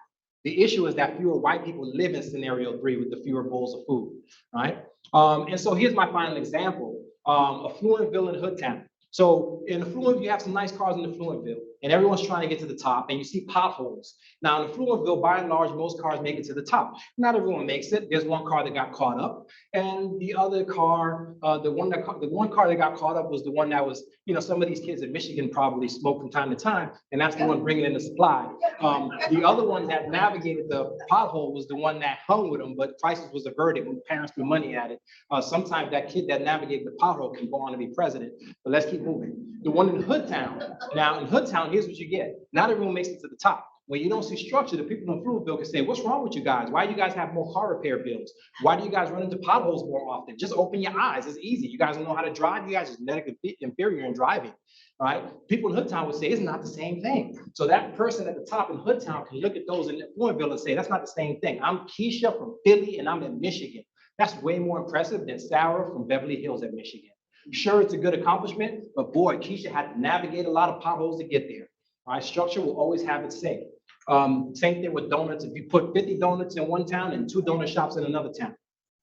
The issue is that fewer white people live in scenario 3 with the fewer bowls of food, right? And so here's my final example, Affluentville and Hoodtown. So in Affluentville, you have some nice cars in Affluentville, and everyone's trying to get to the top, and you see potholes. Now in Affluentville, by and large, most cars make it to the top. Not everyone makes it. There's one car that got caught up, and the other car, the one car that got caught up was the one that was, you know, some of these kids in Michigan probably smoke from time to time, and that's the one bringing in the supply. The other one that navigated the pothole was the one that hung with them, but crisis was averted when parents threw money at it. Sometimes that kid that navigated the pothole can go on to be president, but let's keep moving. The one in Hoodtown, now in Hoodtown, here's what you get. Not everyone makes it to the top. When you don't see structure, the people in Affluentville can say, what's wrong with you guys? Why do you guys have more car repair bills? Why do you guys run into potholes more often? Just open your eyes, it's easy. You guys don't know how to drive, you guys are genetically inferior in driving, right? People in Hoodtown would say, it's not the same thing. So that person at the top in Hoodtown can look at those in Affluentville and say, that's not the same thing. I'm Keisha from Philly and I'm in Michigan. That's way more impressive than Sarah from Beverly Hills at Michigan. Sure, it's a good accomplishment, but boy, Keisha had to navigate a lot of potholes to get there. All right, structure will always have its say. Same thing with donuts. If you put 50 donuts in one town and 2 donut shops in another town,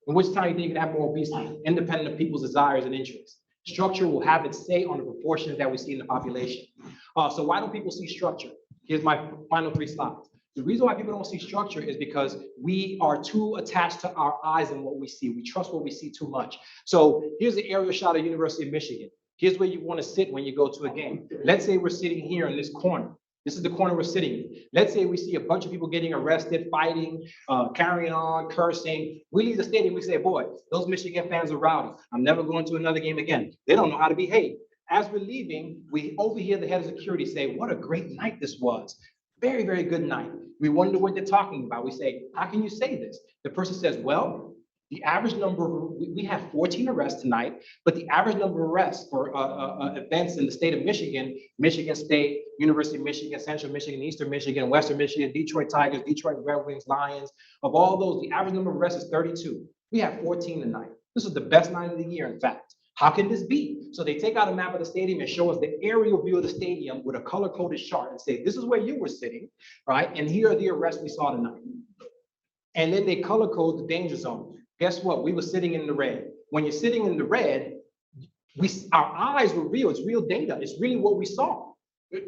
in which town you think you can have more obesity, independent of people's desires and interests? Structure will have its say on the proportions that we see in the population. So why don't people see structure? Here's my final 3 slides. The reason why people don't see structure is because we are too attached to our eyes and what we see. We trust what we see too much. So here's the aerial shot of University of Michigan. Here's where you want to sit when you go to a game. Let's say we're sitting here in this corner. This is the corner we're sitting in. Let's say we see a bunch of people getting arrested, fighting, carrying on, cursing. We leave the stadium, we say, boy, those Michigan fans are rowdy. I'm never going to another game again. They don't know how to behave. As we're leaving, we overhear the head of security say, what a great night this was. Very, very good night. We wonder what they're talking about. We say, how can you say this? The person says, well, the average number, we have 14 arrests tonight, but the average number of arrests for events in the state of Michigan, Michigan State, University of Michigan, Central Michigan, Eastern Michigan, Western Michigan, Detroit Tigers, Detroit Red Wings, Lions, of all those, the average number of arrests is 32. We have 14 tonight. This is the best night of the year, in fact. How can this be? So they take out a map of the stadium and show us the aerial view of the stadium with a color-coded chart and say, this is where you were sitting, right? And here are the arrests we saw tonight. And then they color code the danger zone. Guess what? We were sitting in the red. When you're sitting in the red, our eyes were real. It's real data. It's really what we saw.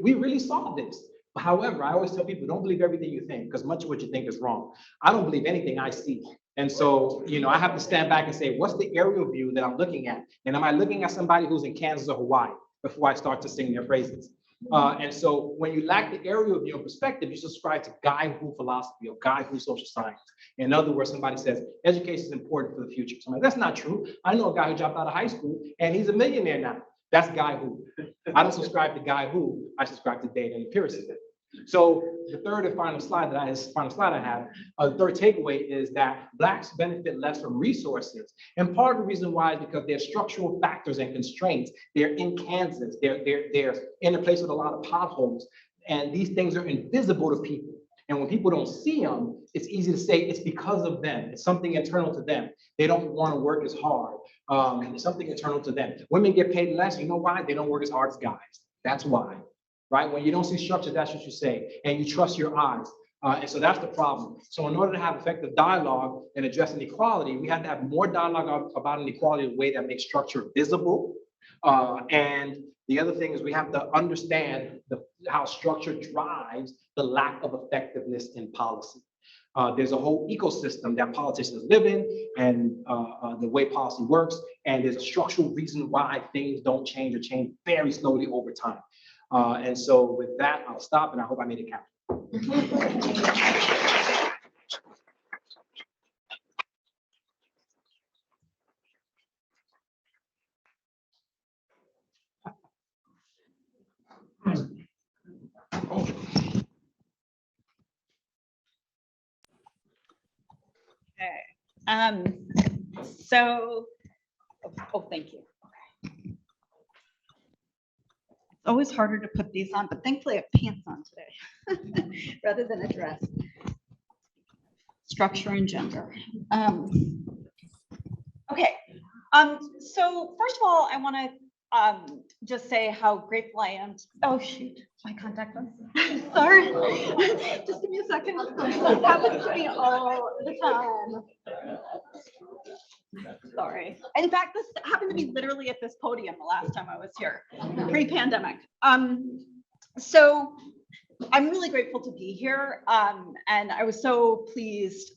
We really saw this. However, I always tell people, don't believe everything you think, because much of what you think is wrong. I don't believe anything I see. And so, I have to stand back and say, what's the aerial view that I'm looking at? And am I looking at somebody who's in Kansas or Hawaii before I start to sing their praises? And so when you lack the aerial view and perspective, you subscribe to guy who philosophy or guy who social science. In other words, somebody says, education is important for the future. So I'm like, that's not true. I know a guy who dropped out of high school and he's a millionaire now. That's guy who. I don't subscribe to guy who, I subscribe to data and empiricism. So the third and final slide I have, the third takeaway is that Blacks benefit less from resources. And part of the reason why is because there's structural factors and constraints. They're in Kansas, they're in a place with a lot of potholes. And these things are invisible to people. And when people don't see them, it's easy to say it's because of them. It's something internal to them. They don't want to work as hard. It's something internal to them. Women get paid less. You know why? They don't work as hard as guys. That's why. Right? When you don't see structure, that's what you say. And you trust your eyes. And so that's the problem. So in order to have effective dialogue and address inequality, we have to have more dialogue about inequality in a way that makes structure visible. And the other thing is we have to understand how structure drives the lack of effectiveness in policy. There's a whole ecosystem that politicians live in and the way policy works. And there's a structural reason why things don't change or change very slowly over time. And so with that, I'll stop and I hope I made it count. Okay. Thank you. It's always harder to put these on, but thankfully I have pants on today rather than a dress. Structure and gender. Okay. So first of all, I want to just say how grateful I am. Oh shoot, my contact lens. Sorry. Just give me a second. It happens to me all the time. Sorry. In fact, this happened to me literally at this podium the last time I was here, pre-pandemic. So I'm really grateful to be here. And I was so pleased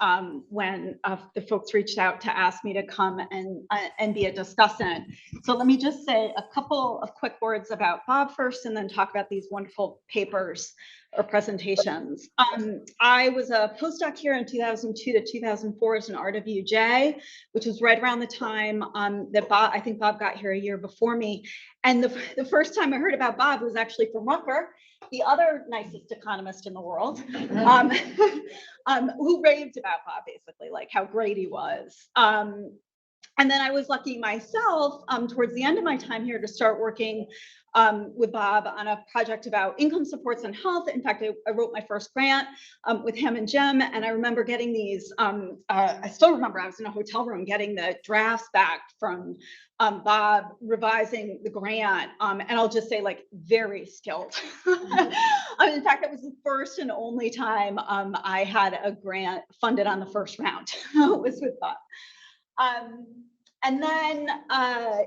when the folks reached out to ask me to come and be a discussant. So let me just say a couple of quick words about Bob first, and then talk about these wonderful papers or presentations. I was a postdoc here in 2002 to 2004 as an RWJ, which was right around the time that I think Bob got here a year before me. And the first time I heard about Bob was actually from Rucker, the other nicest economist in the world, who raved about Bob, basically, like how great he was. And then I was lucky myself towards the end of my time here to start working with Bob on a project about income supports and health. In fact, I wrote my first grant with him and Jim, and I remember getting these, I still remember I was in a hotel room getting the drafts back from Bob revising the grant, and I'll just say like very skilled. In fact, that was the first and only time I had a grant funded on the first round. It was with Bob. And then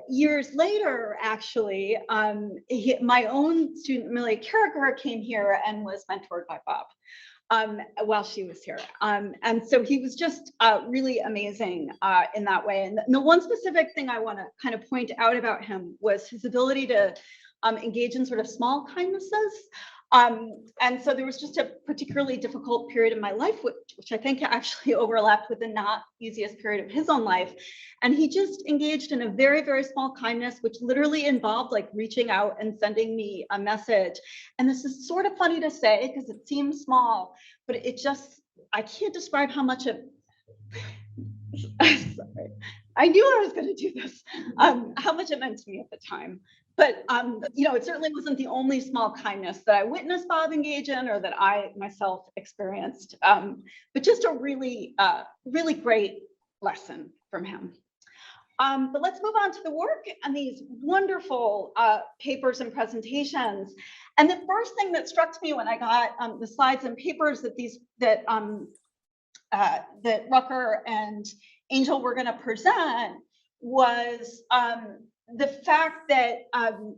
years later, actually, my own student, Amelia Carragher, came here and was mentored by Bob while she was here. And so he was just really amazing in that way. And the one specific thing I want to kind of point out about him was his ability to engage in sort of small kindnesses. And so there was just a particularly difficult period in my life, which I think actually overlapped with the not easiest period of his own life. And he just engaged in a very, very small kindness, which literally involved like reaching out and sending me a message. And this is sort of funny to say because it seems small, but it just, I can't describe how much it, sorry, I knew I was going to do this, how much it meant to me at the time. But, you know, it certainly wasn't the only small kindness that I witnessed Bob engage in or that I myself experienced, but just a really, really great lesson from him. But let's move on to the work and these wonderful papers and presentations. And the first thing that struck me when I got the slides and papers that that Rucker and Angel were going to present was the fact that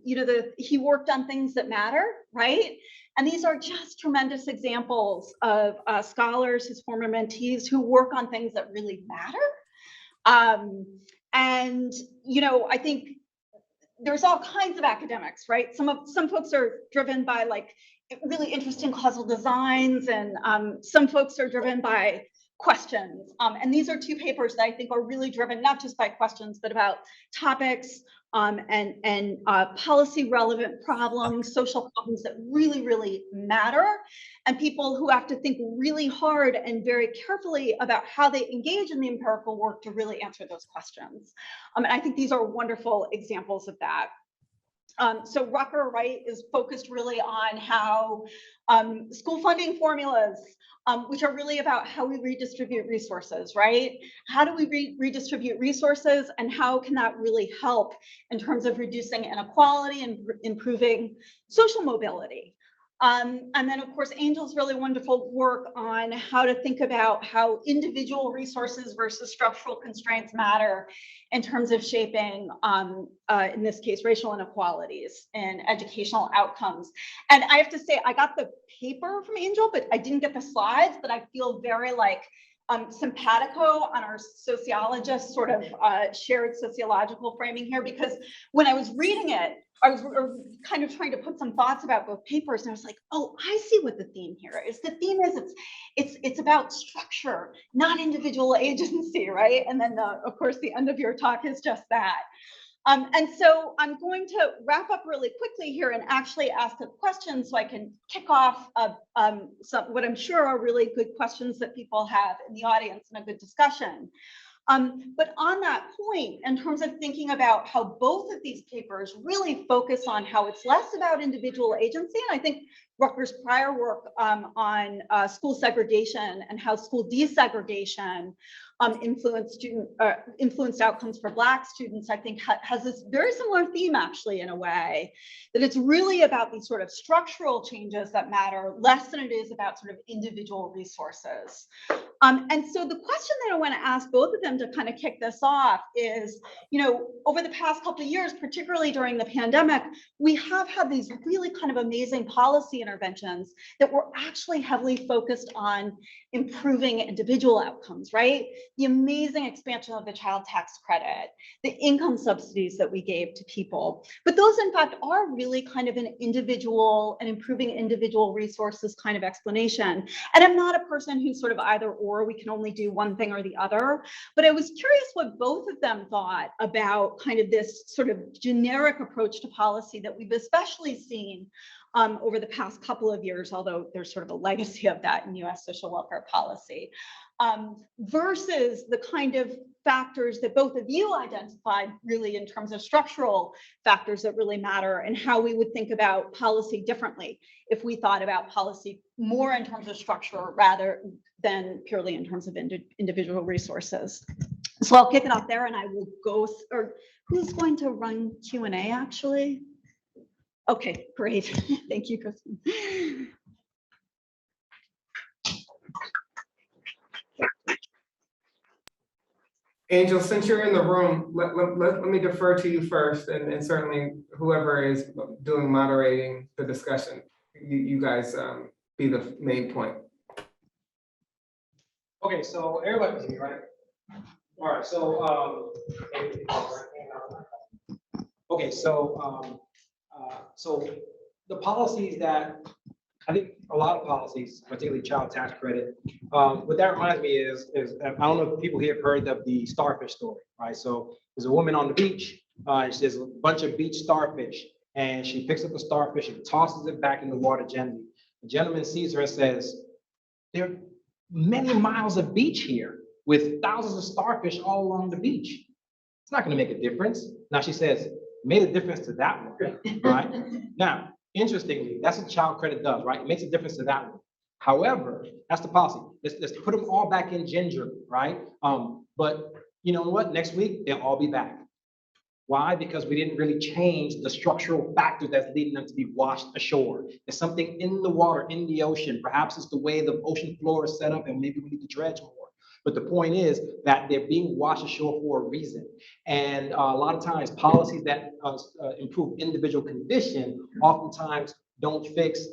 you know, he worked on things that matter, right? And these are just tremendous examples of scholars, his former mentees, who work on things that really matter. And you know, I think there's all kinds of academics, right? Some folks are driven by like really interesting causal designs, and some folks are driven by questions. And these are two papers that I think are really driven not just by questions, but about topics and policy relevant problems, social problems that really, really matter, and people who have to think really hard and very carefully about how they engage in the empirical work to really answer those questions. And I think these are wonderful examples of that. So Rucker, right, is focused really on how school funding formulas, which are really about how we redistribute resources, right? How do we redistribute resources, and how can that really help in terms of reducing inequality and improving social mobility? And then, of course, Angel's really wonderful work on how to think about how individual resources versus structural constraints matter in terms of shaping, in this case, racial inequalities and educational outcomes. And I have to say, I got the paper from Angel, but I didn't get the slides, but I feel very like simpatico on our sociologist sort of shared sociological framing here, because when I was reading it, I was kind of trying to put some thoughts about both papers, and I was like, oh, I see what the theme here is. The theme is it's about structure, not individual agency, right? And then of course the end of your talk is just that. And so I'm going to wrap up really quickly here and actually ask a question so I can kick off what I'm sure are really good questions that people have in the audience and a good discussion. But on that point, in terms of thinking about how both of these papers really focus on how it's less about individual agency, and I think Rucker's prior work on school segregation and how school desegregation influenced outcomes for Black students, I think has this very similar theme actually, in a way, that it's really about these sort of structural changes that matter less than it is about sort of individual resources. And so the question that I want to ask both of them to kind of kick this off is, you know, over the past couple of years, particularly during the pandemic, we have had these really kind of amazing policy interventions that were actually heavily focused on improving individual outcomes, right? The amazing expansion of the child tax credit, the income subsidies that we gave to people. But those, in fact, are really kind of an individual and improving individual resources kind of explanation. And I'm not a person who's sort of either or, we can only do one thing or the other. But I was curious what both of them thought about kind of this sort of generic approach to policy that we've especially seen over the past couple of years, although there's sort of a legacy of that in US social welfare policy. versus the kind of factors that both of you identified really in terms of structural factors that really matter and how we would think about policy differently if we thought about policy more in terms of structure rather than purely in terms of individual resources. So I'll kick it off there and I will go, or who's going to run Q&A actually? Okay, great. Thank you, Kristen. Angel, since you're in the room, let me defer to you first, and certainly whoever is doing moderating the discussion, you guys be the main point. Okay, so everybody can see me, right? All right, so okay, so the policies that I think a lot of policies, particularly child tax credit, what that reminds me is I don't know if people here have heard of the Starfish Story, right? So there's a woman on the beach, there's a bunch of beach starfish, and she picks up the starfish and tosses it back in the water gently. The gentleman sees her and says, there are many miles of beach here with thousands of starfish all along the beach. It's not going to make a difference. Now she says, made a difference to that one, right? Now, interestingly, that's what child credit does, right? It makes a difference to that one. However, that's the policy. Let's put them all back in gingerly, right? But you know what? Next week, they'll all be back. Why? Because we didn't really change the structural factors that's leading them to be washed ashore. There's something in the water, in the ocean. Perhaps it's the way the ocean floor is set up and maybe we need to dredge more. But the point is that they're being washed ashore for a reason. And a lot of times policies that improve individual condition oftentimes don't fix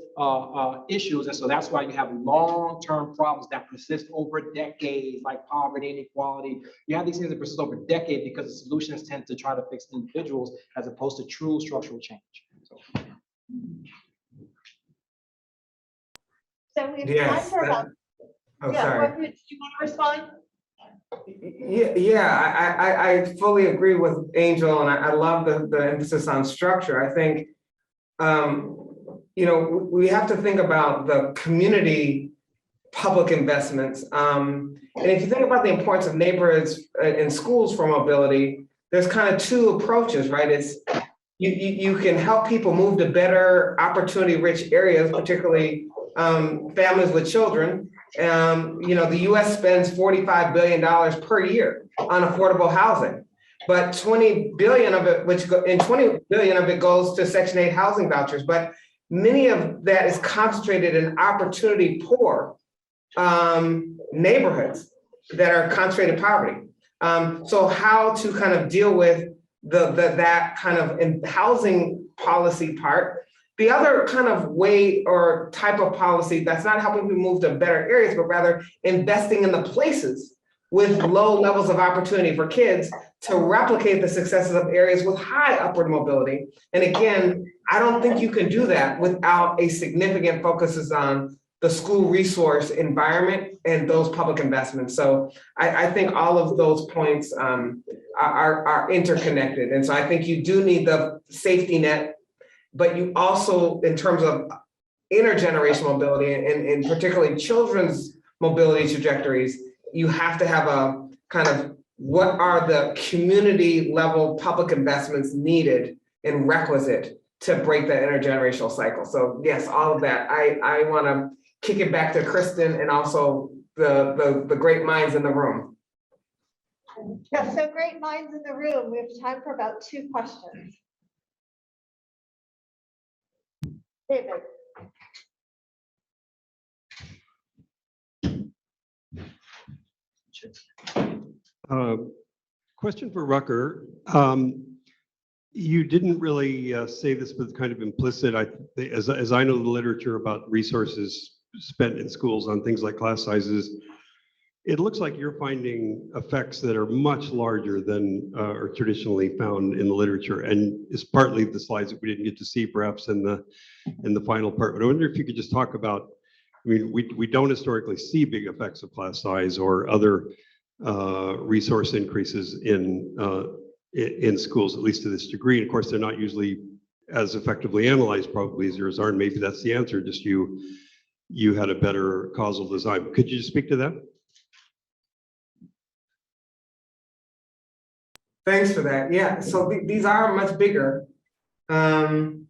issues. And so that's why you have long-term problems that persist over decades, like poverty, inequality. You have these things that persist over decades because the solutions tend to try to fix individuals as opposed to true structural change. So we have time Yes. for about, Oh, yeah, sorry. Rucker, do you want to respond? Yeah, I fully agree with Angel, and I love the emphasis on structure. I think, you know, we have to think about the community public investments. And if you think about the importance of neighborhoods and schools for mobility, there's kind of two approaches, right? It's you can help people move to better opportunity-rich areas, particularly families with children. You know, the US spends $45 billion per year on affordable housing, but 20 billion of it, and 20 billion of it goes to Section 8 housing vouchers, but many of that is concentrated in opportunity poor neighborhoods that are concentrated poverty. So how to kind of deal with that kind of housing policy part. The other kind of way or type of policy that's not helping people move to better areas, but rather investing in the places with low levels of opportunity for kids to replicate the successes of areas with high upward mobility. And again, I don't think you can do that without a significant focus on the school resource environment and those public investments. So I think all of those points are interconnected. And so I think you do need the safety net, but you also, in terms of intergenerational mobility and particularly children's mobility trajectories, you have to have a kind of what are the community level public investments needed and requisite to break the intergenerational cycle. So yes, all of that. I want to kick it back to Kristen and also the great minds in the room. Yeah, so great minds in the room. We have time for about 2 questions. David. Question for Rucker. You didn't really say this, but kind of implicit. As I know the literature about resources spent in schools on things like class sizes, it looks like you're finding effects that are much larger than are traditionally found in the literature, and is partly the slides that we didn't get to see, perhaps in the final part. But I wonder if you could just talk about. I mean, we don't historically see big effects of class size or other resource increases in schools, at least to this degree. And of course, they're not usually as effectively analyzed, probably as yours are. And maybe that's the answer. Just you had a better causal design. Could you just speak to that? Thanks for that. Yeah, so these are much bigger than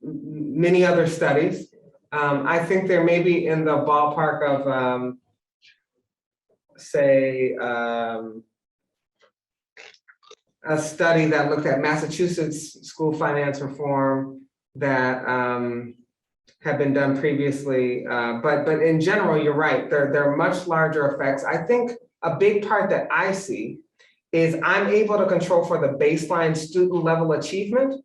many other studies. I think they're maybe in the ballpark of, say, a study that looked at Massachusetts school finance reform that had been done previously. But in general, you're right, they're much larger effects. I think a big part that I see is I'm able to control for the baseline student level achievement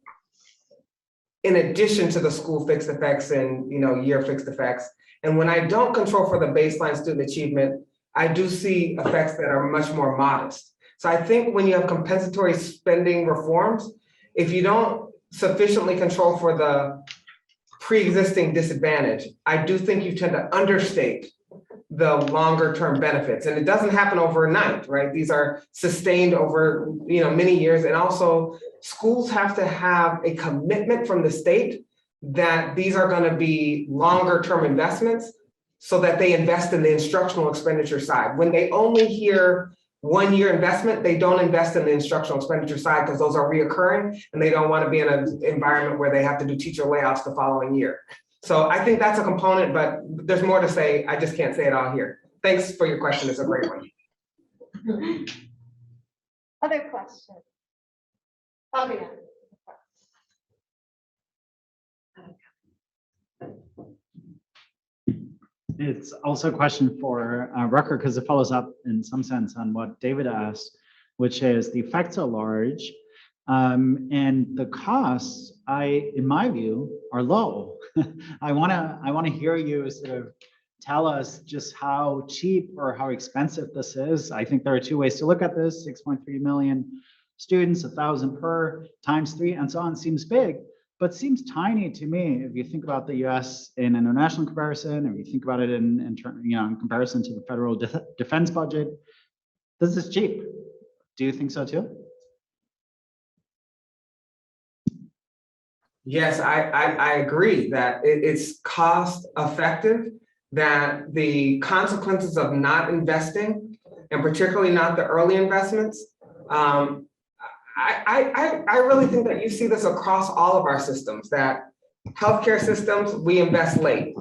in addition to the school fixed effects and year fixed effects. And when I don't control for the baseline student achievement, I do see effects that are much more modest. So I think when you have compensatory spending reforms, if you don't sufficiently control for the pre-existing disadvantage, I do think you tend to understate the longer term benefits. And it doesn't happen overnight, right? These are sustained over many years. And also schools have to have a commitment from the state that these are going to be longer term investments so that they invest in the instructional expenditure side. When they only hear 1 year investment, they don't invest in the instructional expenditure side because those are reoccurring and they don't want to be in an environment where they have to do teacher layouts the following year. So I think that's a component, but there's more to say. I just can't say it all here. Thanks for your question. It's a great one. Other questions? Fabia. It's also a question for Rucker because it follows up in some sense on what David asked, which is the effects are large and the costs, in my view, are low. I wanna hear you sort of tell us just how cheap or how expensive this is. I think there are two ways to look at this: 6.3 million students, 1,000 per, times 3, and so on. Seems big, but seems tiny to me if you think about the U.S. in international comparison, or you think about it in comparison to the federal defense budget. This is cheap. Do you think so too? Yes, I agree that it's cost effective, that the consequences of not investing, and particularly not the early investments, I really think that you see this across all of our systems, that healthcare systems, we invest late.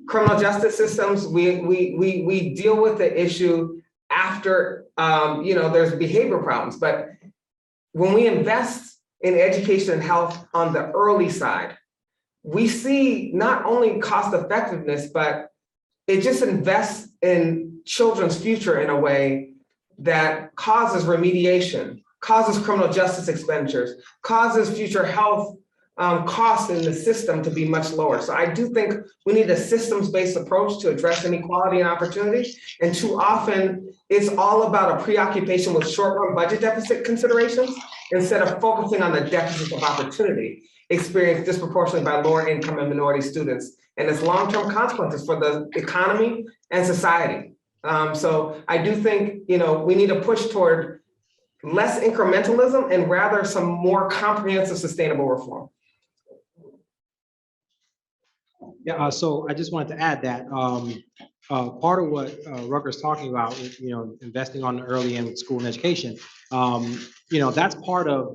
Criminal justice systems, we deal with the issue after there's behavior problems. But when we invest in education and health on the early side, we see not only cost effectiveness, but it just invests in children's future in a way that causes remediation, causes criminal justice expenditures, causes future health costs in the system to be much lower. So I do think we need a systems-based approach to address inequality and opportunity. And too often, it's all about a preoccupation with short-run budget deficit considerations instead of focusing on the deficits of opportunity experienced disproportionately by lower income and minority students and its long-term consequences for the economy and society. So I do think we need to push toward less incrementalism and rather some more comprehensive sustainable reform. Yeah, so I just wanted to add that part of what Rucker's talking about, investing on the early end with school and education, that's part of,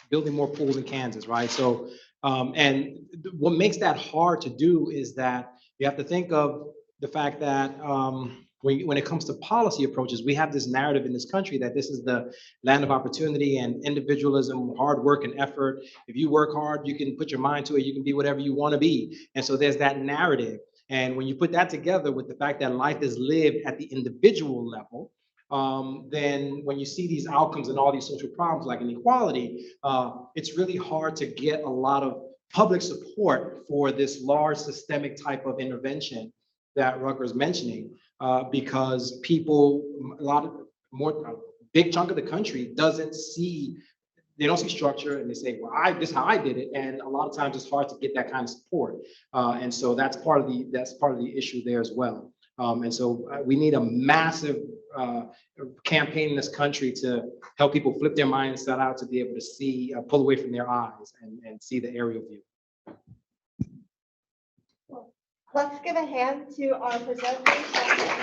building more pools in Kansas, right? So, and what makes that hard to do is that you have to think of the fact that when it comes to policy approaches, we have this narrative in this country that this is the land of opportunity and individualism, hard work and effort. If you work hard, you can put your mind to it, you can be whatever you want to be. And so there's that narrative. And when you put that together with the fact that life is lived at the individual level, then when you see these outcomes and all these social problems like inequality, it's really hard to get a lot of public support for this large systemic type of intervention that Rucker is mentioning, because people, big chunk of the country doesn't see, they don't see structure, and they say, well, this is how I did it. And a lot of times it's hard to get that kind of support. And so that's part of the issue there as well. And so we need a massive campaign in this country to help people flip their mindset out to be able to see, pull away from their eyes and see the aerial view. Let's give a hand to our presenters.